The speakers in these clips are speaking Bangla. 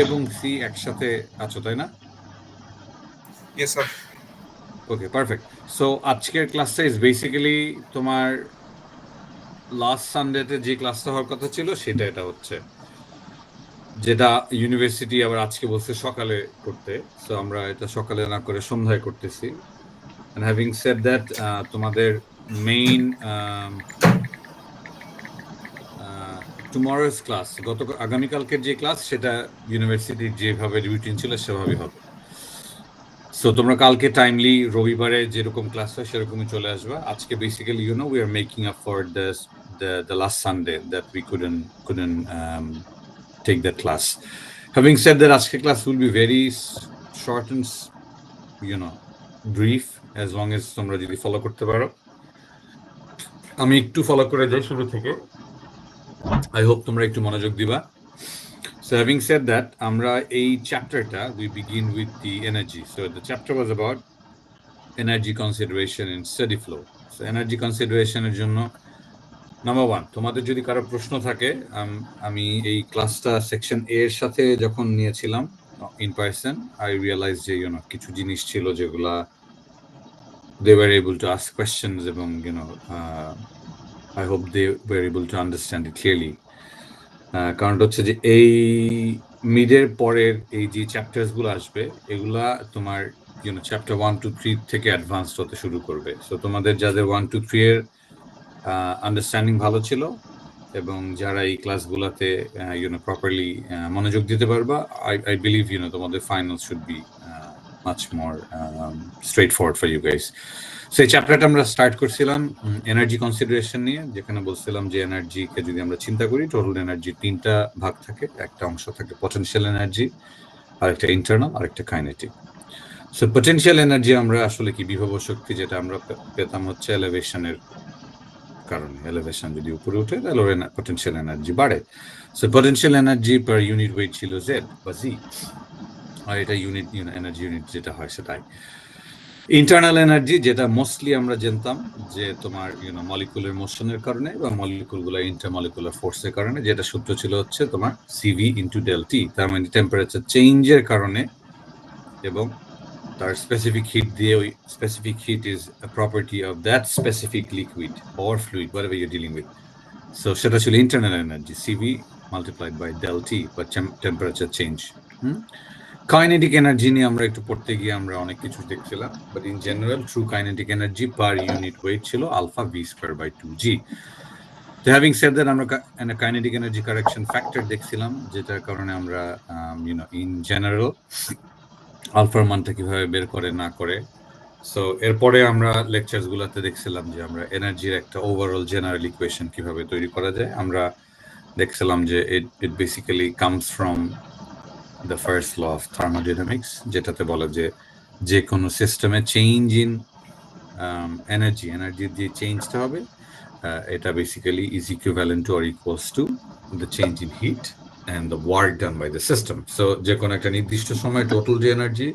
এবং সি একসাথে আছো তাই না? Yes, sir. ওকে, পারফেক্ট। সো আজকের ক্লাসটা ইজ বেসিক্যালি তোমার লাস্ট সানডেতে যে ক্লাসটা হওয়ার কথা ছিল সেটা এটা হচ্ছে, যেটা ইউনিভার্সিটি আবার আজকে বলছে সকালে করতে। সো আমরা এটা সকালে না করে সন্ধ্যায় করতেছি। এন্ড হ্যাভিং সেড দ্যাট, তোমাদের মেইন টুমরোজ ক্লাস, আগামীকালকের যে ক্লাস সেটা ইউনিভার্সিটির যেভাবে রুটিন ছিল সেভাবেই হবে। সো তোমরা কালকে টাইমলি রবিবারে যেরকম ক্লাস হয় সেরকমই চলে আসবা। আজকে basically we are making up for the last Sunday that we couldn't take that class. Having said that, আজকে class will be very short and brief as long as তোমরা যদি ফলো করতে পারো। আমি একটু ফলো করে যাই শুরু থেকে। I hope তোমরা একটু মনোযোগ দিবা। So having said that, আমরা এই চ্যাপ্টারটা we begin with the energy. So the chapter was about energy consideration in study flow. So energy consideration এর জন্য নাম্বার 1, তোমাদের যদি কারো প্রশ্ন থাকে, আমি এই ক্লাসটা সেকশন এ এর সাথে যখন নিয়েছিলাম ইন পারসন, আই রিয়ালাইজ যে কিছু জিনিস ছিল যেগুলা they were able to ask questions এবং I hope they were able to understand it clearly. কারণ হচ্ছে যে এই মিডের পরের এই যে চ্যাপ্টার্স গুলো আসবে এগুলা তোমার চ্যাপ্টার 1 to 3 থেকে অ্যাডভান্সড হতে শুরু করবে। সো তোমাদের যাদের 1 to 3 এর আন্ডারস্ট্যান্ডিং ভালো ছিল এবং যারা এই ক্লাসগুলোতে প্রপারলি মনোযোগ দিতে পারবা, আই বিলিভ তোমাদের final should be much more straightforward for you guys. So এই চ্যাপ্টারটা আমরা স্টার্ট করছিলাম এনার্জি কনসিডারেশন নিয়ে, যেখানে বলছিলাম যে এনার্জিকে যদি আমরা চিন্তা করি, টোটাল এনার্জি 3টা ভাগ থাকে। একটা অংশ থাকে পটেনশিয়াল এনার্জি, আরেকটা ইন্টারনাল, আরেকটা কাইনেটিক। সো পটেনশিয়াল এনার্জি আমরা আসলে কি বিভব শক্তি, যেটা আমরা পেতাম হচ্ছে এলিভেশনের কারণে। এলিভেশন যদি উপরে উঠে তাহলে পটেনশিয়াল এনার্জি বাড়ে। So potential energy per unit weight ছিল জেড বা জি, আর এটা ইউনিট এনার্জি ইউনিট যেটা হয় সেটাই। ইন্টারনাল এনার্জি, যেটা মোস্টলি আমরা জানতাম যে তোমার মলিকুলার মোশনের কারণে বা মলিকুলগুলো ইন্টারমলিকুলার ফোর্সের কারণে, যেটা সূত্র ছিল হচ্ছে তোমার সিভি ইন্টু ডেল টি। তার মানে টেম্পারেচার চেঞ্জের কারণে এবং তার স্পেসিফিক হিট দিয়ে, ওই specific heat is a property of that specific liquid or fluid whatever you dealing with. So সেটা ছিল internal energy, C V multiplied by del T বা টেম্পারেচার চেঞ্জ। কাইনেটিক এনার্জি নিয়ে আমরা একটু পড়তে গিয়ে আমরা অনেক কিছু দেখছিলাম, but in general true kinetic energy per unit weight ছিল alpha V square by 2g। তো হ্যাভিং সেড দ্যাট, আমরা কাইনেটিক এনার্জি কারেকশন ফ্যাক্টর দেখছিলাম, যেটার কারণে আমরা ইন জেনারেল আলফার মানটা কিভাবে বের করে না করে। সো এরপরে আমরা লেকচার্স গুলাতে দেখছিলাম যে আমরা এনার্জির একটা ওভারঅল জেনারেল ইকুয়েশন কিভাবে তৈরি করা যায়। আমরা দেখছিলাম যে it basically comes from the first law of thermodynamics, যেটাতে বলে যে কোনো সিস্টেমে চেঞ্জ ইন এনার্জির যে চেঞ্জটা হবে, এটা basically is equivalent to or equals to the change in heat and the work done by the system. So যে কোনো একটা নির্দিষ্ট সময় টোটাল যে এনার্জি,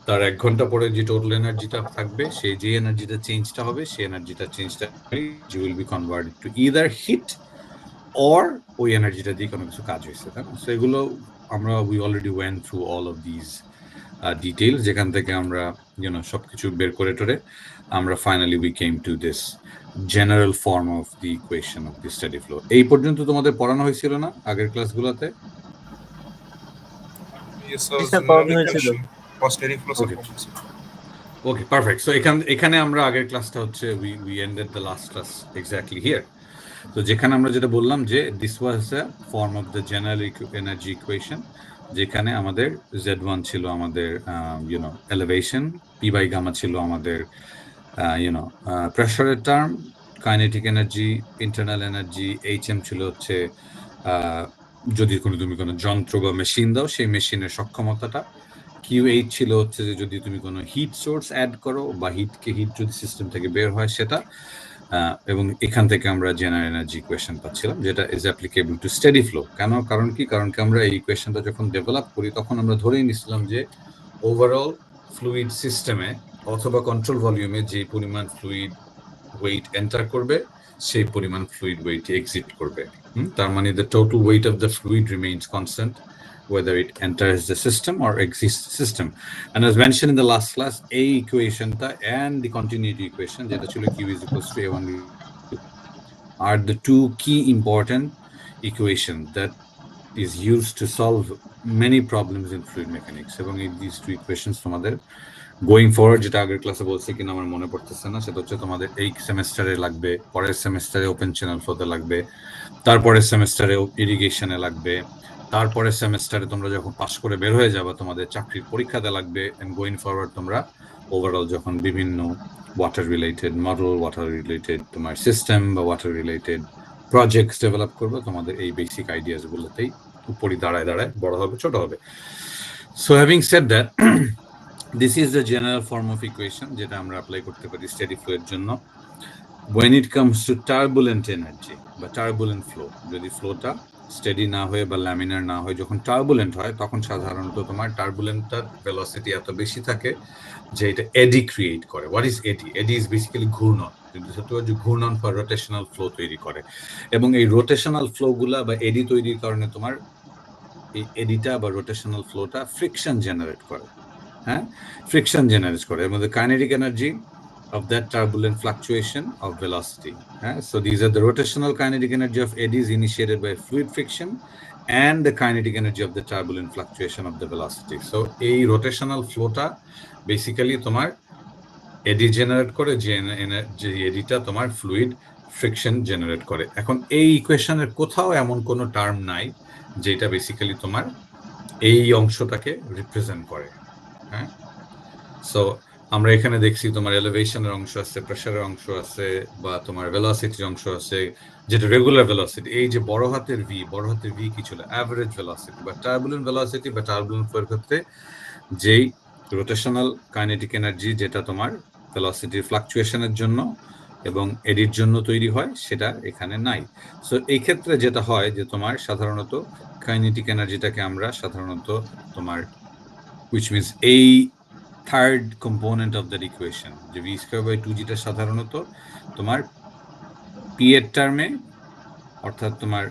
তার 1 ঘন্টা পরে যে টোটাল এনার্জিটা থাকবে, সেই যে এনার্জিটা চেঞ্জটা হবে, সেই এনার্জিটা চেঞ্জটা will be converted to either heat or ওই এনার্জিটা দিয়ে কোনো কিছু কাজ হয়েছে, তাই না? সো এগুলো আমরা we already went through all of these details, যেখান থেকে আমরা সবকিছু বের করে টোরে আমরা finally we came to this general form of the equation of the steady flow. এই পর্যন্ত তোমাদের পড়ানো হয়েছিল না আগের ক্লাসগুলোতে? Yes, sir. Okay, perfect. So এখানে আমরা আগের ক্লাসটা হচ্ছে we ended the last class exactly here. তো যেখানে আমরা যেটা বললাম যে this was a form of the general energy equation, যেখানে আমাদের Z1 ছিল আমাদের elevation, P by gamma ছিল আমাদের প্রেসারের term, kinetic energy, internal energy, HM ছিল হচ্ছে যদি তুমি কোনো যন্ত্র বা মেশিন দাও সেই মেশিনের সক্ষমতাটা, QH ছিল হচ্ছে যে যদি তুমি কোনো হিট সোর্স অ্যাড করো বা হিট যদি সিস্টেম থেকে বের হয় সেটা, এবং এখান থেকে আমরা জেনারেল এনার্জি ইকুয়েশন পাচ্ছিলাম, যেটা is applicable to steady flow. কারণ কি আমরা এই ইকুয়েশনটা যখন ডেভেলপ করি তখন আমরা ধরেই নিছিলাম যে ওভারঅল ফ্লুইড সিস্টেমে অথবা কন্ট্রোল ভলিউমে যে পরিমাণ ফ্লুইড ওয়েট এন্টার করবে সেই পরিমাণ ফ্লুইড ওয়েট এক্সিট করবে। তার মানে the total weight of the fluid remains constant, whether it enters the system or exits the system. And as mentioned in the last class, A equation and the continuity equation, যেটা ছিল Q is equals to A1 are the two key important equations that is used to solve many problems in fluid mechanics. এবং these two equations তোমাদের গোয়িং ফরওয়ার্ড, যেটা আগের ক্লাসে বলছি কিনা আমার মনে পড়তেছে না, সেটা হচ্ছে তোমাদের এই সেমেস্টারে লাগবে, পরের সেমেস্টারে ওপেন চ্যানেল ফ্লোতে লাগবে, তারপরের সেমেস্টারে ইরিগেশনে লাগবে, তারপরের সেমেস্টারে তোমরা যখন পাস করে বের হয়ে যাবে তোমাদের চাকরির পরীক্ষাতে লাগবে, এন্ড গোয়িং ফরওয়ার্ড তোমরা ওভারঅল যখন বিভিন্ন water related model, water related তোমার সিস্টেম বা ওয়াটার রিলেটেড প্রজেক্টস ডেভেলপ করবে, তোমাদের এই বেসিক আইডিয়াস গুলোতেই উপরই দাঁড়ায় দাঁড়ায় বড় হবে, ছোট হবে। So having said that, this is the general form of equation যেটা আমরা অ্যাপ্লাই করতে পারি স্টেডি ফ্লো এর জন্য। when it comes to turbulent energy বা turbulent flow, যদি ফ্লোটা স্টেডি না হয়ে বা ল্যামিনার না হয়ে যখন টার্বুলেন্ট হয়, তখন সাধারণত তোমার টার্বুলেন্টটার ভেলোসিটি এত বেশি থাকে যে এটা এডি ক্রিয়েট করে। What is eddy? Eddy is basically ঘূর্ণন, ঘূর্ণন বা রোটেশনাল ফ্লো তৈরি করে, এবং এই রোটেশনাল ফ্লো গুলা বা এডি তৈরির কারণে তোমার এই এডিটা বা রোটেশনাল ফ্লোটা ফ্রিকশন জেনারেট করে। হ্যাঁ, ফ্রিকশন জেনারেট করে, এর মধ্যে kinetic energy of that turbulent fluctuation of velocity. So these are the rotational kinetic energy of eddies initiated by fluid friction and the kinetic energy of the turbulent fluctuation of the velocity. So a rotational flow ta basically তোমার eddy generate করে, যে এডিটা তোমার fluid friction generate করে। এখন এই ইকুয়েশনের কোথাও এমন কোনো টার্ম নাই যেটা বেসিক্যালি তোমার এই অংশটাকে রিপ্রেজেন্ট করে। হ্যাঁ, সো আমরা এখানে দেখছি তোমার এলিভেশনের অংশ আছে, প্রেসারের অংশ আছে, বা তোমার ভেলোসিটির অংশ আছে, যেটা রেগুলার ভেলোসিটি। এই যে বড় হাতের ভি কি ছিল? অ্যাভারেজ ভেলোসিটি বা টার্বুলেন্ট ভেলোসিটি বা টার্বুলেন্ট ফ্লোর ক্ষেত্রে যেই রোটেশনাল কাইনেটিক এনার্জি যেটা তোমার ভেলোসিটির ফ্লাকচুয়েশনের জন্য এবং এডির জন্য তৈরি হয়, সেটা এখানে নাই। সো এই ক্ষেত্রে যেটা হয় যে তোমার সাধারণত কাইনেটিক এনার্জিটাকে আমরা সাধারণত তোমার which means এই third component of that equation, যে ভি স্কয়ার বাই 2gটা সাধারণত তোমার পি এর টার্মে, অর্থাৎ তোমার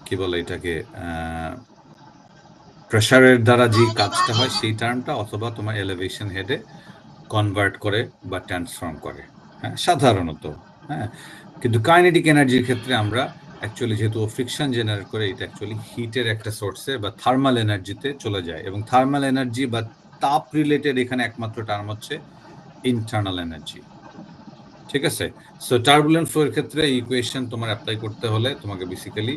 কি বলে এটাকে, প্রেসারের দ্বারা যে কাজটা হয় সেই টার্মটা, অথবা তোমার এলিভেশন হেডে কনভার্ট করে বা ট্রান্সফর্ম করে। হ্যাঁ, সাধারণত। হ্যাঁ, কিন্তু কাইনেটিক এনার্জির ক্ষেত্রে আমরা অ্যাকচুয়ালি যেহেতু ফ্রিকশন জেনারেট করে, এটা অ্যাকচুয়ালি হিটের একটা সোর্সে বা থার্মাল এনার্জিতে চলে যায়, এবং থার্মাল এনার্জি বা তাপ রিলেটেড এখানে একমাত্র টার্ম হচ্ছে ইন্টারনাল এনার্জি। ঠিক আছে? সো টার্বুলেন্ট ফ্লো এর ক্ষেত্রে ইকুয়েশন তোমার অ্যাপ্লাই করতে হলে তোমাকে বেসিক্যালি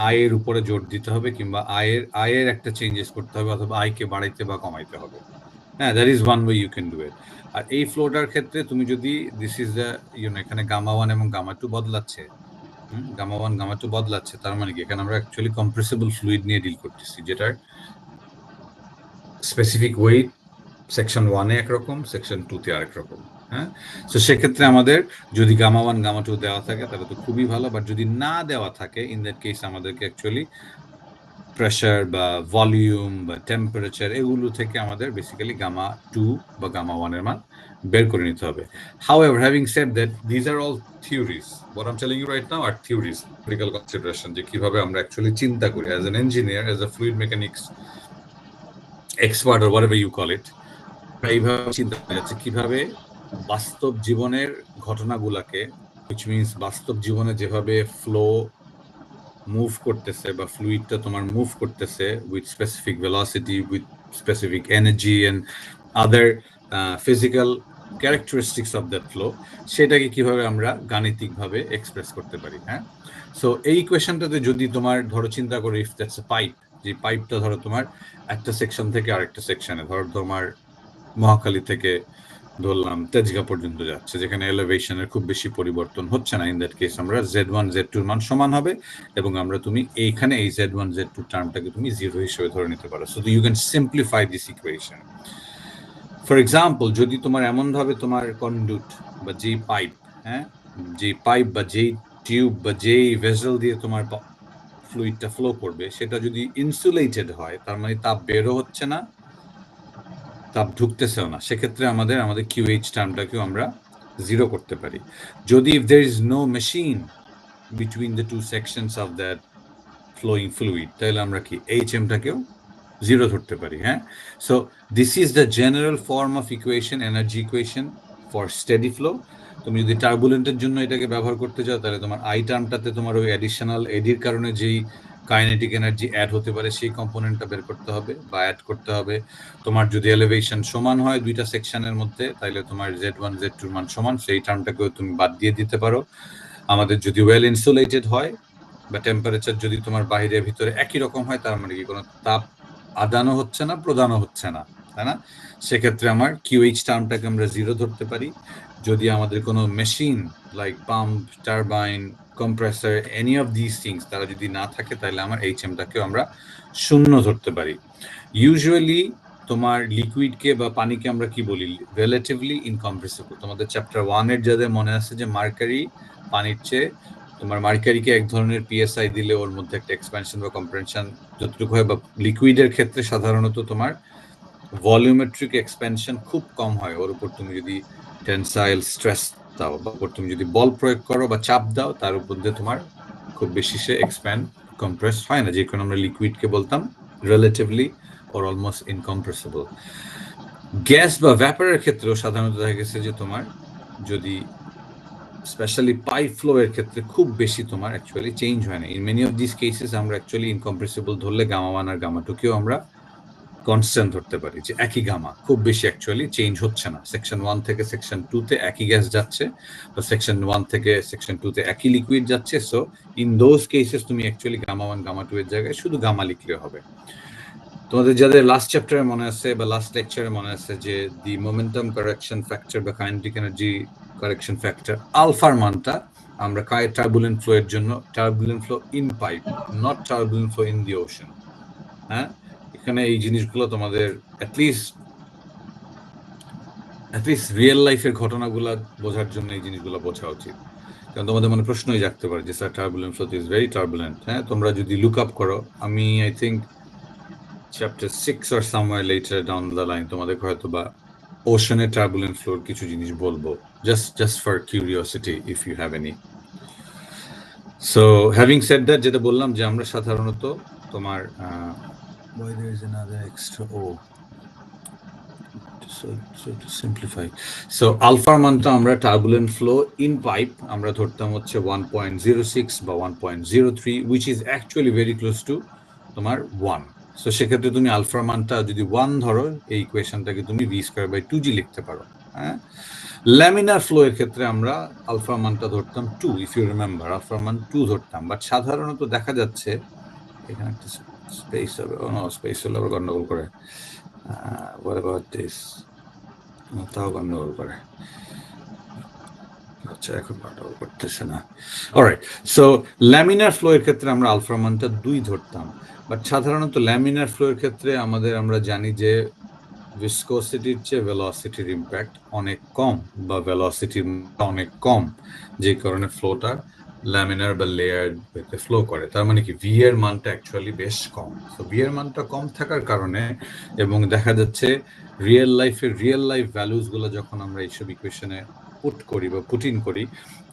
আই এর উপরে জোর দিতে হবে, কিংবা আই এর একটা চেঞ্জেস করতে হবে, অথবা আই কে বাড়াইতে বা কমাইতে হবে। হ্যাঁ, that is one way you can do it. আর এই ফ্লোটার ক্ষেত্রে তুমি যদি দিস ইজ দ্য এখানে গামা 1 এবং গামা 2 বদলাচ্ছে, গামা 1 গামা 2 বদলাচ্ছে, তার মানে কি এখানে আমরা অ্যাকচুয়ালি কম্প্রেসিবল ফ্লুইড নিয়ে ডিল করতেছি, যেটার স্পেসিফিক ওয়েট সেকশন 1 এ একরকম, সেকশন 2 তে আরেক রকম। হ্যাঁ, তো সেক্ষেত্রে আমাদের যদি গামা 1 গামা 2 দেওয়া থাকে তাহলে তো খুবই ভালো, বাট যদি না দেওয়া থাকে, ইন দ্যাট কেস আমাদেরকে অ্যাকচুয়ালি প্রেসার বা ভলিউম বা টেম্পারেচার এগুলো থেকে আমাদের বেসিক্যালি গামা 2 বা গামা 1 এর মান বের করে নিতে হবে। However, having said that, these are all theories. What I'm telling you right now are theories, practical consideration, যে কিভাবে আমরা অ্যাকচুয়ালি চিন্তা করি as an engineer, as a fluid mechanics expert or whatever you call it, এইভাবে চিন্তা করা যাচ্ছে কিভাবে বাস্তব জীবনের ঘটনাগুলোকে, which means বাস্তব জীবনে যেভাবে ফ্লো মুভ করতেছে বা ফ্লুইডটা তোমার মুভ করতেছে with specific velocity, with specific energy and other physical characteristics of that flow, সেটাকে কিভাবে আমরা গাণিতিকভাবে এক্সপ্রেস করতে পারি। হ্যাঁ, সো এই ইকুয়েশনটাতে যদি তোমার ধরো চিন্তা করো, ইফ দ্যাটস এ পাইপ, যে পাইপটা ধরো তোমার একটা সেকশন থেকে আরেকটা সেকশনে, ধরো তোমার মহাখালী থেকে ধরলাম তেজগাঁ পর্যন্ত যাচ্ছে, যেখানে এলিভেশনের খুব বেশি পরিবর্তন হচ্ছে না, ইন দ্যাট কেস আমরা Z1 Z2 এর মান সমান হবে, এবং আমরা তুমি এইখানে এই Z1 Z2 টার্মটাকে তুমি জিরো হিসেবে ধরে নিতে পারো। So you can simplify this equation. For example, যদি তোমার এমন ভাবে তোমার কন্ডুট বা যেই পাইপ, হ্যাঁ, যেই পাইপ বা যেই টিউব বা যেই ভেসেল দিয়ে তোমার ফ্লুইডটা ফ্লো করবে, সেটা যদি ইনসুলেটেড হয়, তার মানে তাপ বেরো হচ্ছে না, তাপ ঢুকতেছেও না, সেক্ষেত্রে আমাদের QH টার্মটাকেও আমরা জিরো করতে পারি। যদি if there is no machine between the two sections of that flowing fluid, তাহলে আমরা কি HM টাকেও জিরো ধরতে পারি, হ্যাঁ। So this is the general form of equation, energy equation for steady flow. তুমি যদি টার্বুলেন্টের জন্য এটাকে ব্যবহার করতে চাও, তাহলে তোমার আই টার্মটাতে তোমার ওই অ্যাডিশনাল এডির কারণে যেই কাইনেটিক এনার্জি অ্যাড হতে পারে সেই কম্পোনেন্টটা বের করতে হবে বা অ্যাড করতে হবে। তোমার যদি এলিভেশন সমান হয় দুইটা সেকশনের মধ্যে, তাহলে তোমার Z1 Z2 মান সমান, সেই টার্মটাকেও তুমি বাদ দিয়ে দিতে পারো। আমাদের যদি ওয়েল ইনসুলেটেড হয় বা টেম্পারেচার যদি তোমার বাইরে ভিতরে একই রকম হয়, তার মানে কি কোনো তাপ আদানও হচ্ছে না, প্রদানও হচ্ছে না, তাই না? সেক্ষেত্রে আমার QH টার্মটাকে আমরা জিরো ধরতে পারি। যদি আমাদের কোনো machine like pump, turbine, compressor, any of this things তারা যদি না থাকে, তাহলে আমার HMটাকেও আমরা শূন্য ধরতে পারি। ইউজুয়ালি তোমার লিকুইডকে বা পানিকে আমরা কি বলি? Relatively incompressible. তোমাদের চ্যাপ্টার 1 এর যাদের মনে আছে যে মার্কারি পানির চেয়ে, তোমার মার্কারিকে এক ধরনের PSI দিলে ওর মধ্যে একটা এক্সপ্যানশন বা কম্প্রেনশন যতটুকু হয়, বা লিকুইডের ক্ষেত্রে সাধারণত তোমার ভলিউমেট্রিক এক্সপ্যানশন খুব কম হয়। ওর উপর তুমি যদি টেনসাইল স্ট্রেস দাও বা ওর তুমি যদি বল প্রয়োগ করো বা চাপ দাও, তার উপর দিয়ে তোমার খুব বেশি সে এক্সপ্যান্ড কম্প্রেস হয় না, যে কোনো আমরা লিকুইডকে বলতাম relatively or almost incompressible. Gas বা ভ্যাপারের ক্ষেত্রেও সাধারণত দেখা গেছে যে তোমার যদি স্পেশালি পাইপ ফ্লো এর ক্ষেত্রে খুব বেশি তোমার অ্যাকচুয়ালি চেঞ্জ হয় না। In many of this cases আমরা অ্যাকচুয়ালি ইনকম্প্রেসিবল ধরলে গামা 1 আর গামা 2 কেও আমরা কনস্ট্যান্ট ধরতে পারি, যে একই গামা, খুব বেশি অ্যাকচুয়ালি চেঞ্জ হচ্ছে না। সেকশন 1 থেকে সেকশন 2 তে একই গ্যাস যাচ্ছে, বা সেকশন 1 থেকে সেকশন 2 তে একই লিকুইড যাচ্ছে। সো ইন দোজ কেসেস তুমি অ্যাকচুয়ালি গামা 1 গামা 2 এর জায়গায় শুধু গামা লিখলে হবে। তোমাদের যাদের লাস্ট চ্যাপ্টারে মনে আছে বা লাস্ট লেকচারে মনে আছে যে দি মোমেন্টাম কারেকশন ফ্যাক্টর বা কাইনেটিক এনার্জি কারেকশন ফ্যাক্টর আলফার মানটা আমরা টার্বুলেন্ট ফ্লো এর জন্য, turbulent flow in pipe, not turbulent flow in the ocean, হ্যাঁ। এখানে এই জিনিসগুলো তোমাদের অ্যাটলিস্ট রিয়েল লাইফের ঘটনাগুলো বোঝার জন্য এই জিনিসগুলো বোঝা উচিত। কারণ তোমাদের মনে প্রশ্নই জাগতে পারে যে sir turbulent flow is very turbulent, হ্যাঁ। তোমরা যদি লুক আপ করো, আমি I think chapter 6 or somewhere later down the line তোমাদের হয়তো বা ওশানের টার্বুলেন্ট ফ্লোর কিছু জিনিস বলবো, just for curiosity if you have any. So having said that, যেটা বললাম যে আমরা সাধারণত তোমার why there is another extra O, so to simplify, so alpha মানটা আমরা টার্বুলেন্ট ফ্লো ইন পাইপ আমরা ধরতাম হচ্ছে 1.06 বা 1.03, which is actually very close to তোমার 1. সো সেক্ষেত্রে তুমি আলফা মানটা যদি 1 ধরো, এই ইকুয়েশনটাকে তুমি v²/2g লিখতে পারো, হ্যাঁ। ল্যামিনার ফ্লো এর ক্ষেত্রে আমরা আলফা মানটা ধরতাম 2, ইফ ইউ রিমেম্বার, আলফা মান 2 ধরতাম। বাট সাধারণত দেখা যাচ্ছে এখানে একটা স্পেস হবে, স্পেস হলে আবার গন্ডগোল করে, what about this, তাও গন্ডগোল করে, আচ্ছা এখন গন্ডগোল করতেছে না। অলরাইট, সো ল্যামিনার ফ্লো এর ক্ষেত্রে আমরা আলফা মানটা 2 ধরতাম। বাট সাধারণত ল্যামিনার ফ্লো এর ক্ষেত্রে আমরা জানি যে ভিসকোসিটির চেয়ে ভেলোসিটির ইম্প্যাক্ট অনেক কম, বা ভেলোসিটি অনেক কম, যে কারণে ফ্লোটা ল্যামিনার বা লেয়ার ফ্লো করে। তার মানে কি ভি এর মানটা অ্যাকচুয়ালি বেশ কম। তো ভি এর মানটা কম থাকার কারণে, এবং দেখা যাচ্ছে রিয়েল লাইফ ভ্যালুসগুলো যখন আমরা এইসব ইকুয়েশনে পুট করি বা পুট ইন করি,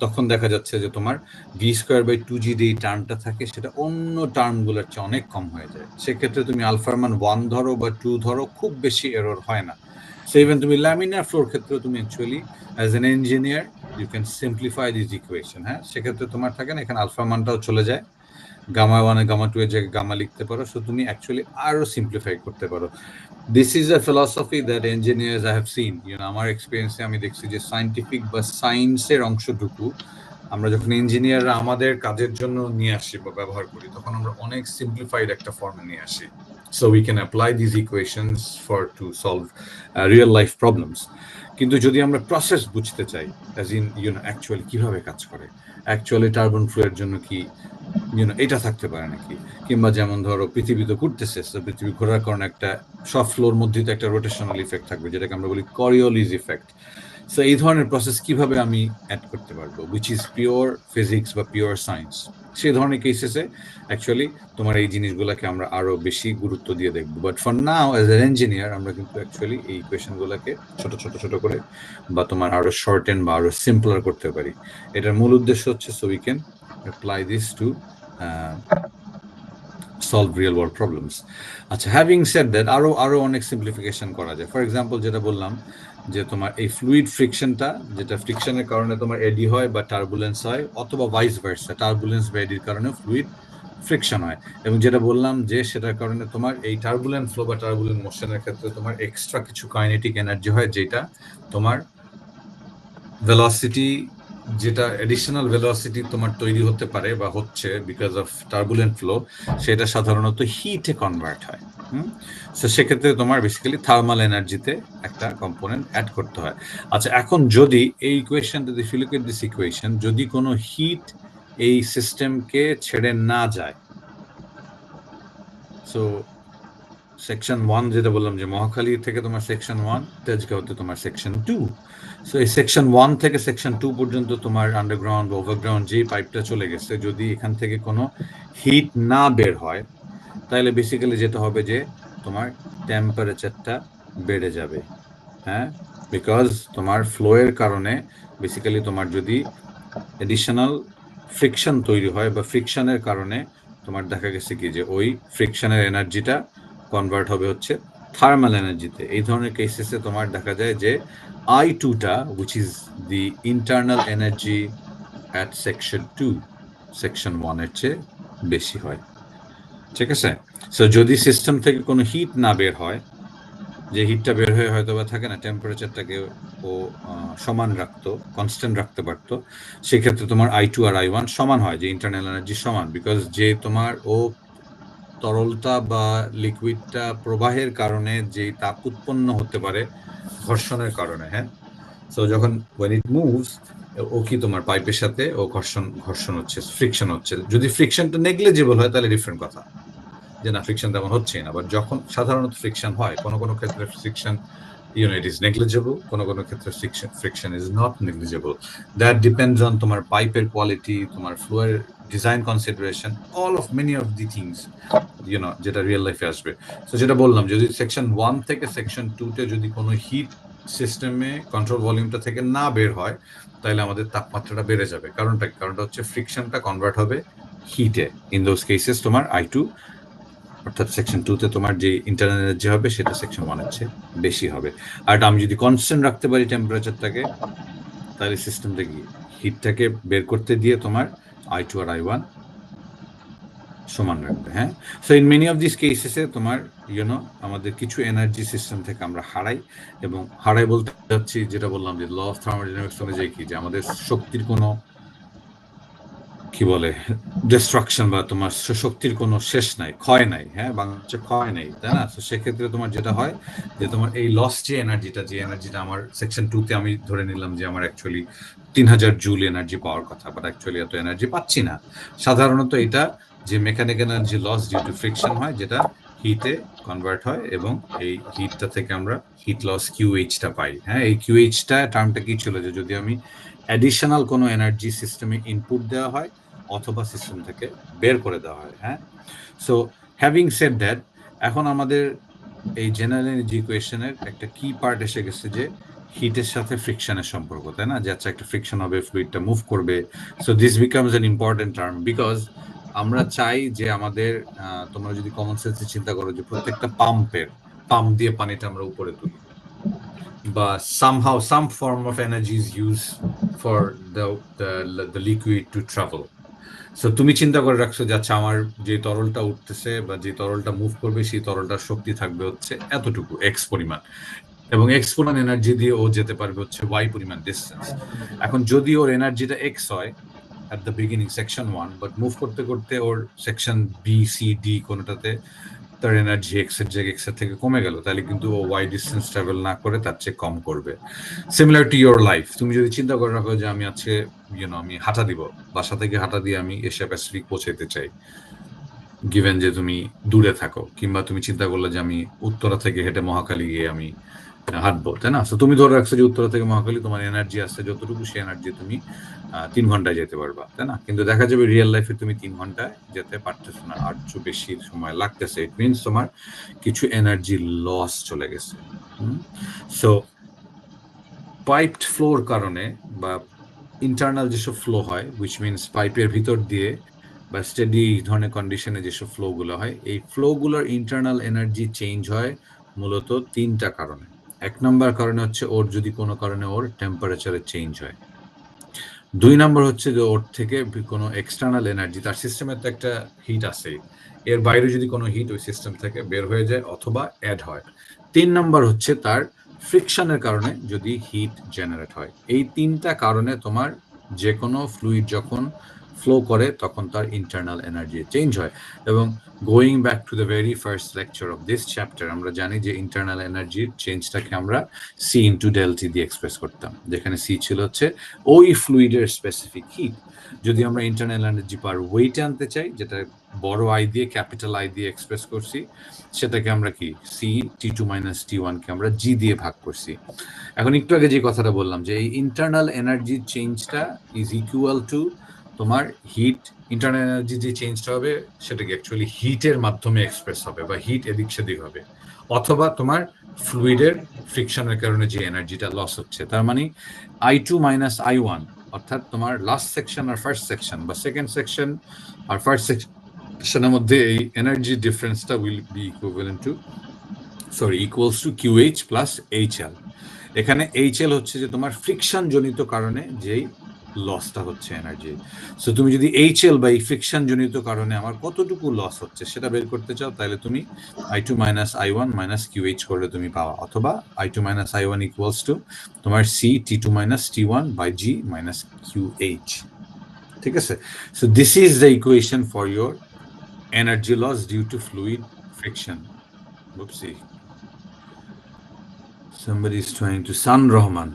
তখন দেখা যাচ্ছে যে তোমার v²/2g যে টার্মটা থাকে সেটা অন্য টার্মগুলোর চেয়ে অনেক কম হয়ে যায়। সেক্ষেত্রে তুমি আলফার মান 1 ধরো বা 2 ধরো, খুব বেশি এরর হয় না। সো ইভেন তুমি ল্যামিনার ফ্লোর ক্ষেত্রে তুমি actually as an engineer you can simplify this equation, হ্যাঁ। সেক্ষেত্রে তোমার থাকে না, এখানে আলফা মানটাও চলে যায়, গামা 1 আর গামা 2 এর জায়গায় গামা লিখতে পারো। সো তুমি অ্যাকচুয়ালি আরো সিম্পলিফাই করতে পারো। This is a philosophy that engineers I have seen, আমার এক্সপেরিয়েন্সে আমি দেখছি যে সায়েন্টিফিক বা সায়েন্সের অংশটুকু আমরা যখন ইঞ্জিনিয়াররা আমাদের কাজের জন্য নিয়ে আসি বা ব্যবহার করি, তখন আমরা অনেক সিম্পলিফাইড একটা ফর্মে নিয়ে আসি, so we can apply this equations for to solve real life problems. কিন্তু যদি আমরা প্রসেস বুঝতে চাই, অ্যাজ ইন অ্যাকচুয়ালি কিভাবে কাজ করে, অ্যাকচুয়ালি টার্বন ফ্লো এর জন্য কি এটা থাকতে পারে নাকি, কিংবা যেমন ধরো পৃথিবী তো ঘুরতেছে, পৃথিবী ঘোরার কারণে একটা সব ফ্লোর মধ্যে তো একটা রোটেশনাল ইফেক্ট থাকবে, যেটাকে আমরা বলি করিওলিস ইফেক্ট। সো এই ধরনের প্রসেস কিভাবে আমি অ্যাড করতে পারবো, উইচ ইজ পিওর ফিজিক্স বা পিওর সায়েন্স, সেই ধরনের কেসেসে অ্যাকচুয়ালি তোমার এই জিনিসগুলোকে আমরা আরো বেশি গুরুত্ব দিয়ে দেখবো। But for now as an engineer আমরা কিন্তু অ্যাকচুয়ালি এই ইকুয়েশনগুলোকে ছোট করে বা তোমার আরো শর্টেন বা আরো সিম্পলার করতে পারি। এটার মূল উদ্দেশ্য হচ্ছে so we can apply this to solve real world problems. আচ্ছা, হ্যাভিং সেড দ্যাট আরো অনেক সিম্পলিফিকেশন করা যায়। ফর এক্সাম্পল যেটা বললাম যে তোমার এই ফ্লুইড ফ্রিকশনটা, যেটা ফ্রিকশনের কারণে তোমার এডি হয় বা টার্বুলেন্স হয়, অথবা ভাইস ভার্সা, টার্বুলেন্স বা এডির কারণে ফ্লুইড ফ্রিকশন হয়। এবং যেটা বললাম যে সেটার কারণে তোমার এই টার্বুলেন্ট ফ্লো বা টার্বুলেন্ট মোশনের ক্ষেত্রে তোমার এক্সট্রা কিছু কাইনেটিক এনার্জি হয়, যেটা তোমার ভেলোসিটি, যেটা এডিশনাল ভেলোসিটি তোমার তৈরি হতে পারে বা হচ্ছে বিকজ অফ টার্বুলেন্ট ফ্লো, সেটা সাধারণত হিটে কনভার্ট হয়। সো সেক্ষেত্রে তোমার বেসিক্যালি থার্মাল এনার্জিতে একটা কম্পোনেন্ট অ্যাড করতে হয়। আচ্ছা, এখন যদি এই ইকুয়েশনটা, if you look at this equation, যদি কোনো হিট এই সিস্টেমকে ছেড়ে না যায়, সো সেকশন 1 যেটা বললাম যে মহাখালী থেকে তোমার সেকশন 1, তেজগাঁওতে তোমার সেকশন 2। সো এই সেকশন 1 থেকে সেকশন 2 পর্যন্ত তোমার আন্ডারগ্রাউন্ড বা ওভারগ্রাউন্ড যে পাইপটা চলে গেছে, যদি এখান থেকে কোনো হিট না বের হয়, তাহলে বেসিক্যালি যেটা হবে যে তোমার টেম্পারেচারটা বেড়ে যাবে। হ্যাঁ, বিকজ তোমার ফ্লোয়ের কারণে বেসিক্যালি তোমার যদি এডিশনাল ফ্রিকশন তৈরি হয় বা ফ্রিকশনের কারণে তোমার দেখা গেছে কি যে ওই ফ্রিকশনের এনার্জিটা কনভার্ট হবে হচ্ছে থার্মাল এনার্জিতে। এই ধরনের কেসেসে তোমার দেখা যায় যে I2টা, which is the internal energy at section 2, section 1 এর চেয়ে বেশি হয়। ঠিক আছে? সো যদি সিস্টেম থেকে কোনো হিট না বের হয়, যে হিটটা বের হয়ে হয়তো বা থাকে না, টেম্পারেচারটাকে ও সমান রাখতো, কনস্ট্যান্ট রাখতে পারতো, সেক্ষেত্রে তোমার I2 আর I1 সমান হয়, যে ইন্টারনাল এনার্জি সমান, বিকজ যে তোমার ও তরলটা বা লিকুইডটা প্রবাহের কারণে যে তাপ উৎপন্ন হতে পারে ঘর্ষণের কারণে, হ্যাঁ, সো যখন when it moves, ও কি তোমার পাইপের সাথে ও ঘর্ষণ হচ্ছে, ফ্রিকশন হচ্ছে। যদি ফ্রিকশনটা নেগলিজেবল হয় তাহলে ডিফারেন্ট কথা, যে না ফ্রিকশন তেমন হচ্ছেই না। বাট যখন সাধারণত ফ্রিকশন হয়, কোনো ক্ষেত্রে ফ্রিকশন it is negligible, কোনো ক্ষেত্রে friction is not negligible. That depends on তোমার পাইপের কোয়ালিটি, তোমার ফ্লোয়ের design consideration, all of many of the things যেটা রিয়েল লাইফে আসবে। সো যেটা বললাম, যদি সেকশন 1 থেকে সেকশন 2 তে যদি কোনো হিট সিস্টেমে কন্ট্রোল ভলিউমটা থেকে না বের হয়, তাহলে আমাদের তাপমাত্রাটা বেড়ে যাবে। কারণটা হচ্ছে ফ্রিকশনটা কনভার্ট হবে হিটে। ইন দোজ কেসেস তোমার I2, অর্থাৎ সেকশন 2 তে তোমার যে ইন্টারনাল এনার্জি হবে সেটা সেকশন 1 এর চেয়ে বেশি হবে। আর আমি যদি কনস্ট্যান্ট রাখতে পারি টেম্পারেচারটাকে, তাহলে সিস্টেমটা কি হিটটাকে বের করতে দিয়ে তোমার I2 আর I1 সমান রাখবে। হ্যাঁ, so in many of this কেসেসে তোমার আমাদের কিছু এনার্জি সিস্টেম থেকে আমরা হারাই, এবং হারাই বলতে চাচ্ছি, যেটা বললাম যে ল অফ থার্মোডাইনামিক্স অনুযায়ী কি, যে আমাদের শক্তির কোনো কি বলে ডিস্ট্রাকশন বা তোমার শক্তির কোনো শেষ নাই, ক্ষয় নাই। হ্যাঁ, বাংলাদেশে ক্ষয় নেই, তাই না? তো সেক্ষেত্রে তোমার যেটা হয় যে তোমার এই লস যে এনার্জিটা আমার সেকশন 2 তে আমি ধরে নিলাম যে আমার অ্যাকচুয়ালি 3000 জুল এনার্জি পাওয়ার কথা, বাট অ্যাকচুয়ালি এত এনার্জি পাচ্ছি না। সাধারণত এটা যে mechanical energy loss due to friction হয়, যেটা হিটে কনভার্ট হয়, এবং এই হিটটা থেকে আমরা হিট লস QH-টা পাই। হ্যাঁ, এই QH-টা টার্মটা কি ছিল, যে যদি আমি অ্যাডিশনাল কোনো এনার্জি সিস্টেমে ইনপুট দেওয়া হয় অথবা সিস্টেম থেকে বের করে দেওয়া হয়। হ্যাঁ, সো হ্যাভিং সেড দ্যাট, এখন আমাদের এই জেনারেল এনার্জি ইকুয়েশনের একটা কি পার্ট এসে গেছে, যে হিটের সাথে ফ্রিকশনের সম্পর্ক, তাই না? যে আচ্ছা, একটা ফ্রিকশন হবে, ফ্লুইডটা মুভ করবে। So this becomes an important term, because আমরা চাই যে আমাদের তোমরা যদি কমন সেন্সে চিন্তা করো, যে প্রত্যেকটা পাম্প দিয়ে পানিটা আমরা উপরে তুলি, বা somehow some form of energy is used for the liquid to travel. So তুমি চিন্তা করে রাখছো যে আচ্ছা, আমার যে তরলটা উঠতেছে বা যে তরলটা মুভ করবে, সেই তরলটার শক্তি থাকবে হচ্ছে এতটুকু, এক্স পরিমাণ, এবং এক্স পরিমাণ এনার্জি দিয়ে ও যেতে পারবে হচ্ছে ওয়াই পরিমাণ ডিস্টেন্স। এখন যদি ওর এনার্জিটা এক্স হয় at the beginning section 1, but move করতে করতে ওর সেকশন বি, সি, ডি কোনোটাতে তার এনার্জি এক্স এর জায়গায় এক্স এর থেকে কমে গেল, তাহলে কিন্তু ও ওয়াই ডিস্টেন্স ট্রাভেল না করে তার চেয়ে কম করবে। সিমিলার টু ইয়োর লাইফ, তুমি যদি চিন্তা করে রাখো যে আমি আজকে আমি হাঁটা দিব, বাসা থেকে হাঁটা দিয়ে আমি এশিয়া প্যাসিফিক পৌঁছাইতে চাই, গিভেন যে তুমি দূরে থাকো, কিংবা তুমি চিন্তা করলে যে আমি উত্তরা থেকে হেঁটে মহাখালী গিয়ে আমি হাঁটবো, তাই না? তো তুমি ধরে রাখছো যে উত্তরা থেকে মহাখালী তোমার এনার্জি আছে যতটুকু, সেই এনার্জি তুমি 3 ঘন্টায় যেতে পারবা, তাই না? কিন্তু দেখা যাবে রিয়েল লাইফে তুমি 3 ঘন্টায় যেতে পারতেছো না, আর একটু বেশি সময় লাগতেছে। ইট মিনস তোমার কিছু এনার্জি লস চলে গেছে। সো পাইপড ফ্লোর কারণে বা ইন্টারনাল যেসব ফ্লো হয়, উইচ মিনস পাইপের ভিতর দিয়ে বা স্টেডি এই ধরনের কন্ডিশনে যেসব ফ্লোগুলো হয়, এই ফ্লোগুলোর ইন্টারনাল এনার্জি চেঞ্জ হয় মূলত 3টা কারণে। 1 নম্বর কারণে হচ্ছে ওর যদি কোনো কারণে ওর টেম্পারেচারে চেঞ্জ হয়। 2 নম্বর হচ্ছে যে ওর থেকে কোনো এক্সটার্নাল এনার্জি, তার সিস্টেমে তো একটা হিট আছে, এর বাইরে যদি কোনো হিট ওই সিস্টেম থেকে বের হয়ে যায় অথবা অ্যাড হয়। 3 নম্বর হচ্ছে তার ফ্রিকশনের কারণে যদি হিট জেনারেট হয়। এই 3টা কারণে তোমার যে কোনো ফ্লুইড যখন ফ্লো করে তখন তার ইন্টারনাল এনার্জি চেঞ্জ হয়। এবং going back to the very first lecture of this chapter, আমরা জানি যে ইন্টারনাল এনার্জির চেঞ্জটাকে আমরা সি ইন্টু ডেলটি দিয়ে এক্সপ্রেস করতাম, যেখানে সি ছিল হচ্ছে ওই ফ্লুইডের স্পেসিফিক হিট। যদি আমরা ইন্টারনাল এনার্জি পার ওয়েট আনতে চাই, যেটা বড় আই দিয়ে ক্যাপিটাল আই দিয়ে এক্সপ্রেস করছি, সেটাকে আমরা কি সি T2 মাইনাস T1 কে আমরা জি দিয়ে ভাগ করছি। এখন একটু আগে যে কথাটা বললাম যে এই ইন্টারনাল এনার্জি চেঞ্জটা ইজ ইকুয়াল টু তোমার হিট, ইন্টারনাল এনার্জি যে চেঞ্জটা হবে সেটাকে অ্যাকচুয়ালি হিটের মাধ্যমে এক্সপ্রেস হবে বা হিট এদিক সেদিক হবে, অথবা তোমার ফ্লুইডের ফ্রিকশনের কারণে যে এনার্জিটা লস হচ্ছে। তার মানে I2 মাইনাস I1 অর্থাৎ তোমার লাস্ট সেকশন আর ফার্স্ট সেকশন বা সেকেন্ড সেকশন আর ফার্স্ট সেকশনের মধ্যে এই এনার্জি ডিফারেন্সটা will be equals to QH plus HL। এখানে HL হচ্ছে যে তোমার ফ্রিকশন জনিত কারণে যেই লসটা হচ্ছে এনার্জি। সো তুমি যদি HL বা এই ফ্রিকশন জনিত কারণে আমার কতটুকু লস হচ্ছে সেটা বের করতে চাও, তাহলে তুমি I2 minus I1 minus QH করলে তুমি পাওয়া, অথবা I2 minus I1 equals to তোমার C T2 minus T1 by G minus QH। ঠিক আছে? So this is the equation for your energy loss due to fluid friction. Oopsie. Somebody is trying to San Rahman.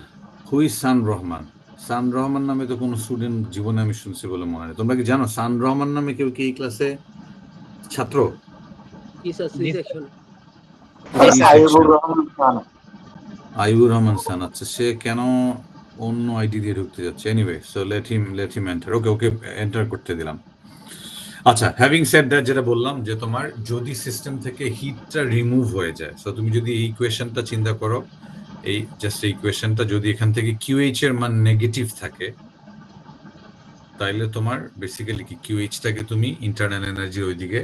Who is San Rahman? সান রহমান নামে তো কোনো স্টুডেন্ট জীবনে আমি শুনছি বলে মনে হয়। তোমরা কি জানো সান রহমান নামে কেউ কি এই ক্লাসে ছাত্র? আইবুর রহমান সান। আচ্ছা, সে কেন অন্য আইডি দিয়ে ঢুকতে যাচ্ছে? Anyway, so let him enter. ওকে এন্টার করতে দিলাম। আচ্ছা, হ্যাভিং সেড দ্যাট, যেটা বললাম যে তোমার যদি সিস্টেম থেকে হিটটা রিমুভ হয়ে যায়, সো তুমি যদি এই ইকুয়েশনটা চিন্তা করো, এই জাস্ট এই ইকুয়েশনটা যদি এখান থেকে QH এর মান নেগেটিভ থাকে, তাইলে তোমার বেসিক্যালি কি QH-টাকে তুমি ইন্টারনাল এনার্জি ওইদিকে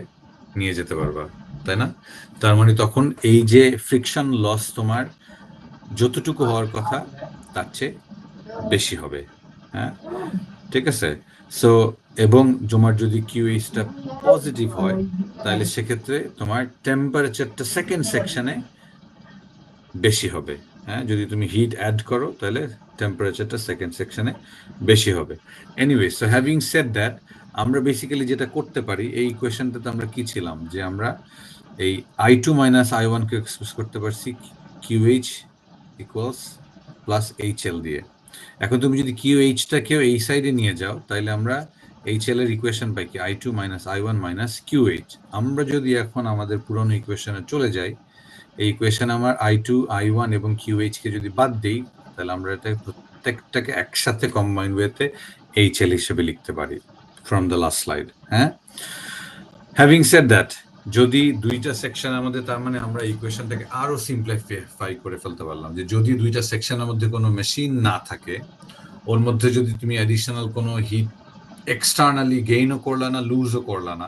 নিয়ে যেতে পারবা, তাই না? তার মানে তখন এই যে ফ্রিকশন লস তোমার যতটুকু হওয়ার কথা তার চেয়ে বেশি হবে। হ্যাঁ, ঠিক আছে। সো এবং তোমার যদি QH-টা পজিটিভ হয়, তাহলে সেক্ষেত্রে তোমার টেম্পারেচারটা সেকেন্ড সেকশনে বেশি হবে। হ্যাঁ, যদি তুমি হিট অ্যাড করো তাহলে টেম্পারেচারটা সেকেন্ড সেকশনে বেশি হবে। Anyway, so having said that, আমরা বেসিক্যালি যেটা করতে পারি, এই ইকুয়েশনটাতে আমরা কি ছিলাম যে আমরা এই I2 মাইনাস I1 কে এক্সপ্রেস করতে পারছি QH ইকুয়ালস প্লাস HL দিয়ে। এখন তুমি যদি QH-টাকেও এই সাইডে নিয়ে যাও, তাহলে আমরা HL এর ইকুয়েশন পাই কি I2 minus I1 minus QH। আমরা যদি এখন আমাদের পুরনো ইকুয়েশনে চলে যাই, এই ইকুয়েশনে আমার I2, I1 এবং QH কে যদি বাদ দিই, তাহলে আমরা এটা প্রত্যেকটাকে একসাথে কম্বাইন ওয়েতে HL হিসেবে লিখতে পারি ফ্রম দ্য লাস্ট স্লাইড। হ্যাঁ, হ্যাভিং সেড দ্যাট, যদি দুইটা সেকশনের মধ্যে, তার মানে আমরা ইকুয়েশনটাকে আরো সিম্পলিফাই করে ফেলতে পারলাম যে যদি দুইটা সেকশনের মধ্যে কোনো মেশিন না থাকে, ওর মধ্যে যদি তুমি অ্যাডিশনাল কোনো হিট এক্সটার্নালি গেইনও করলা না, লুজও করলা না,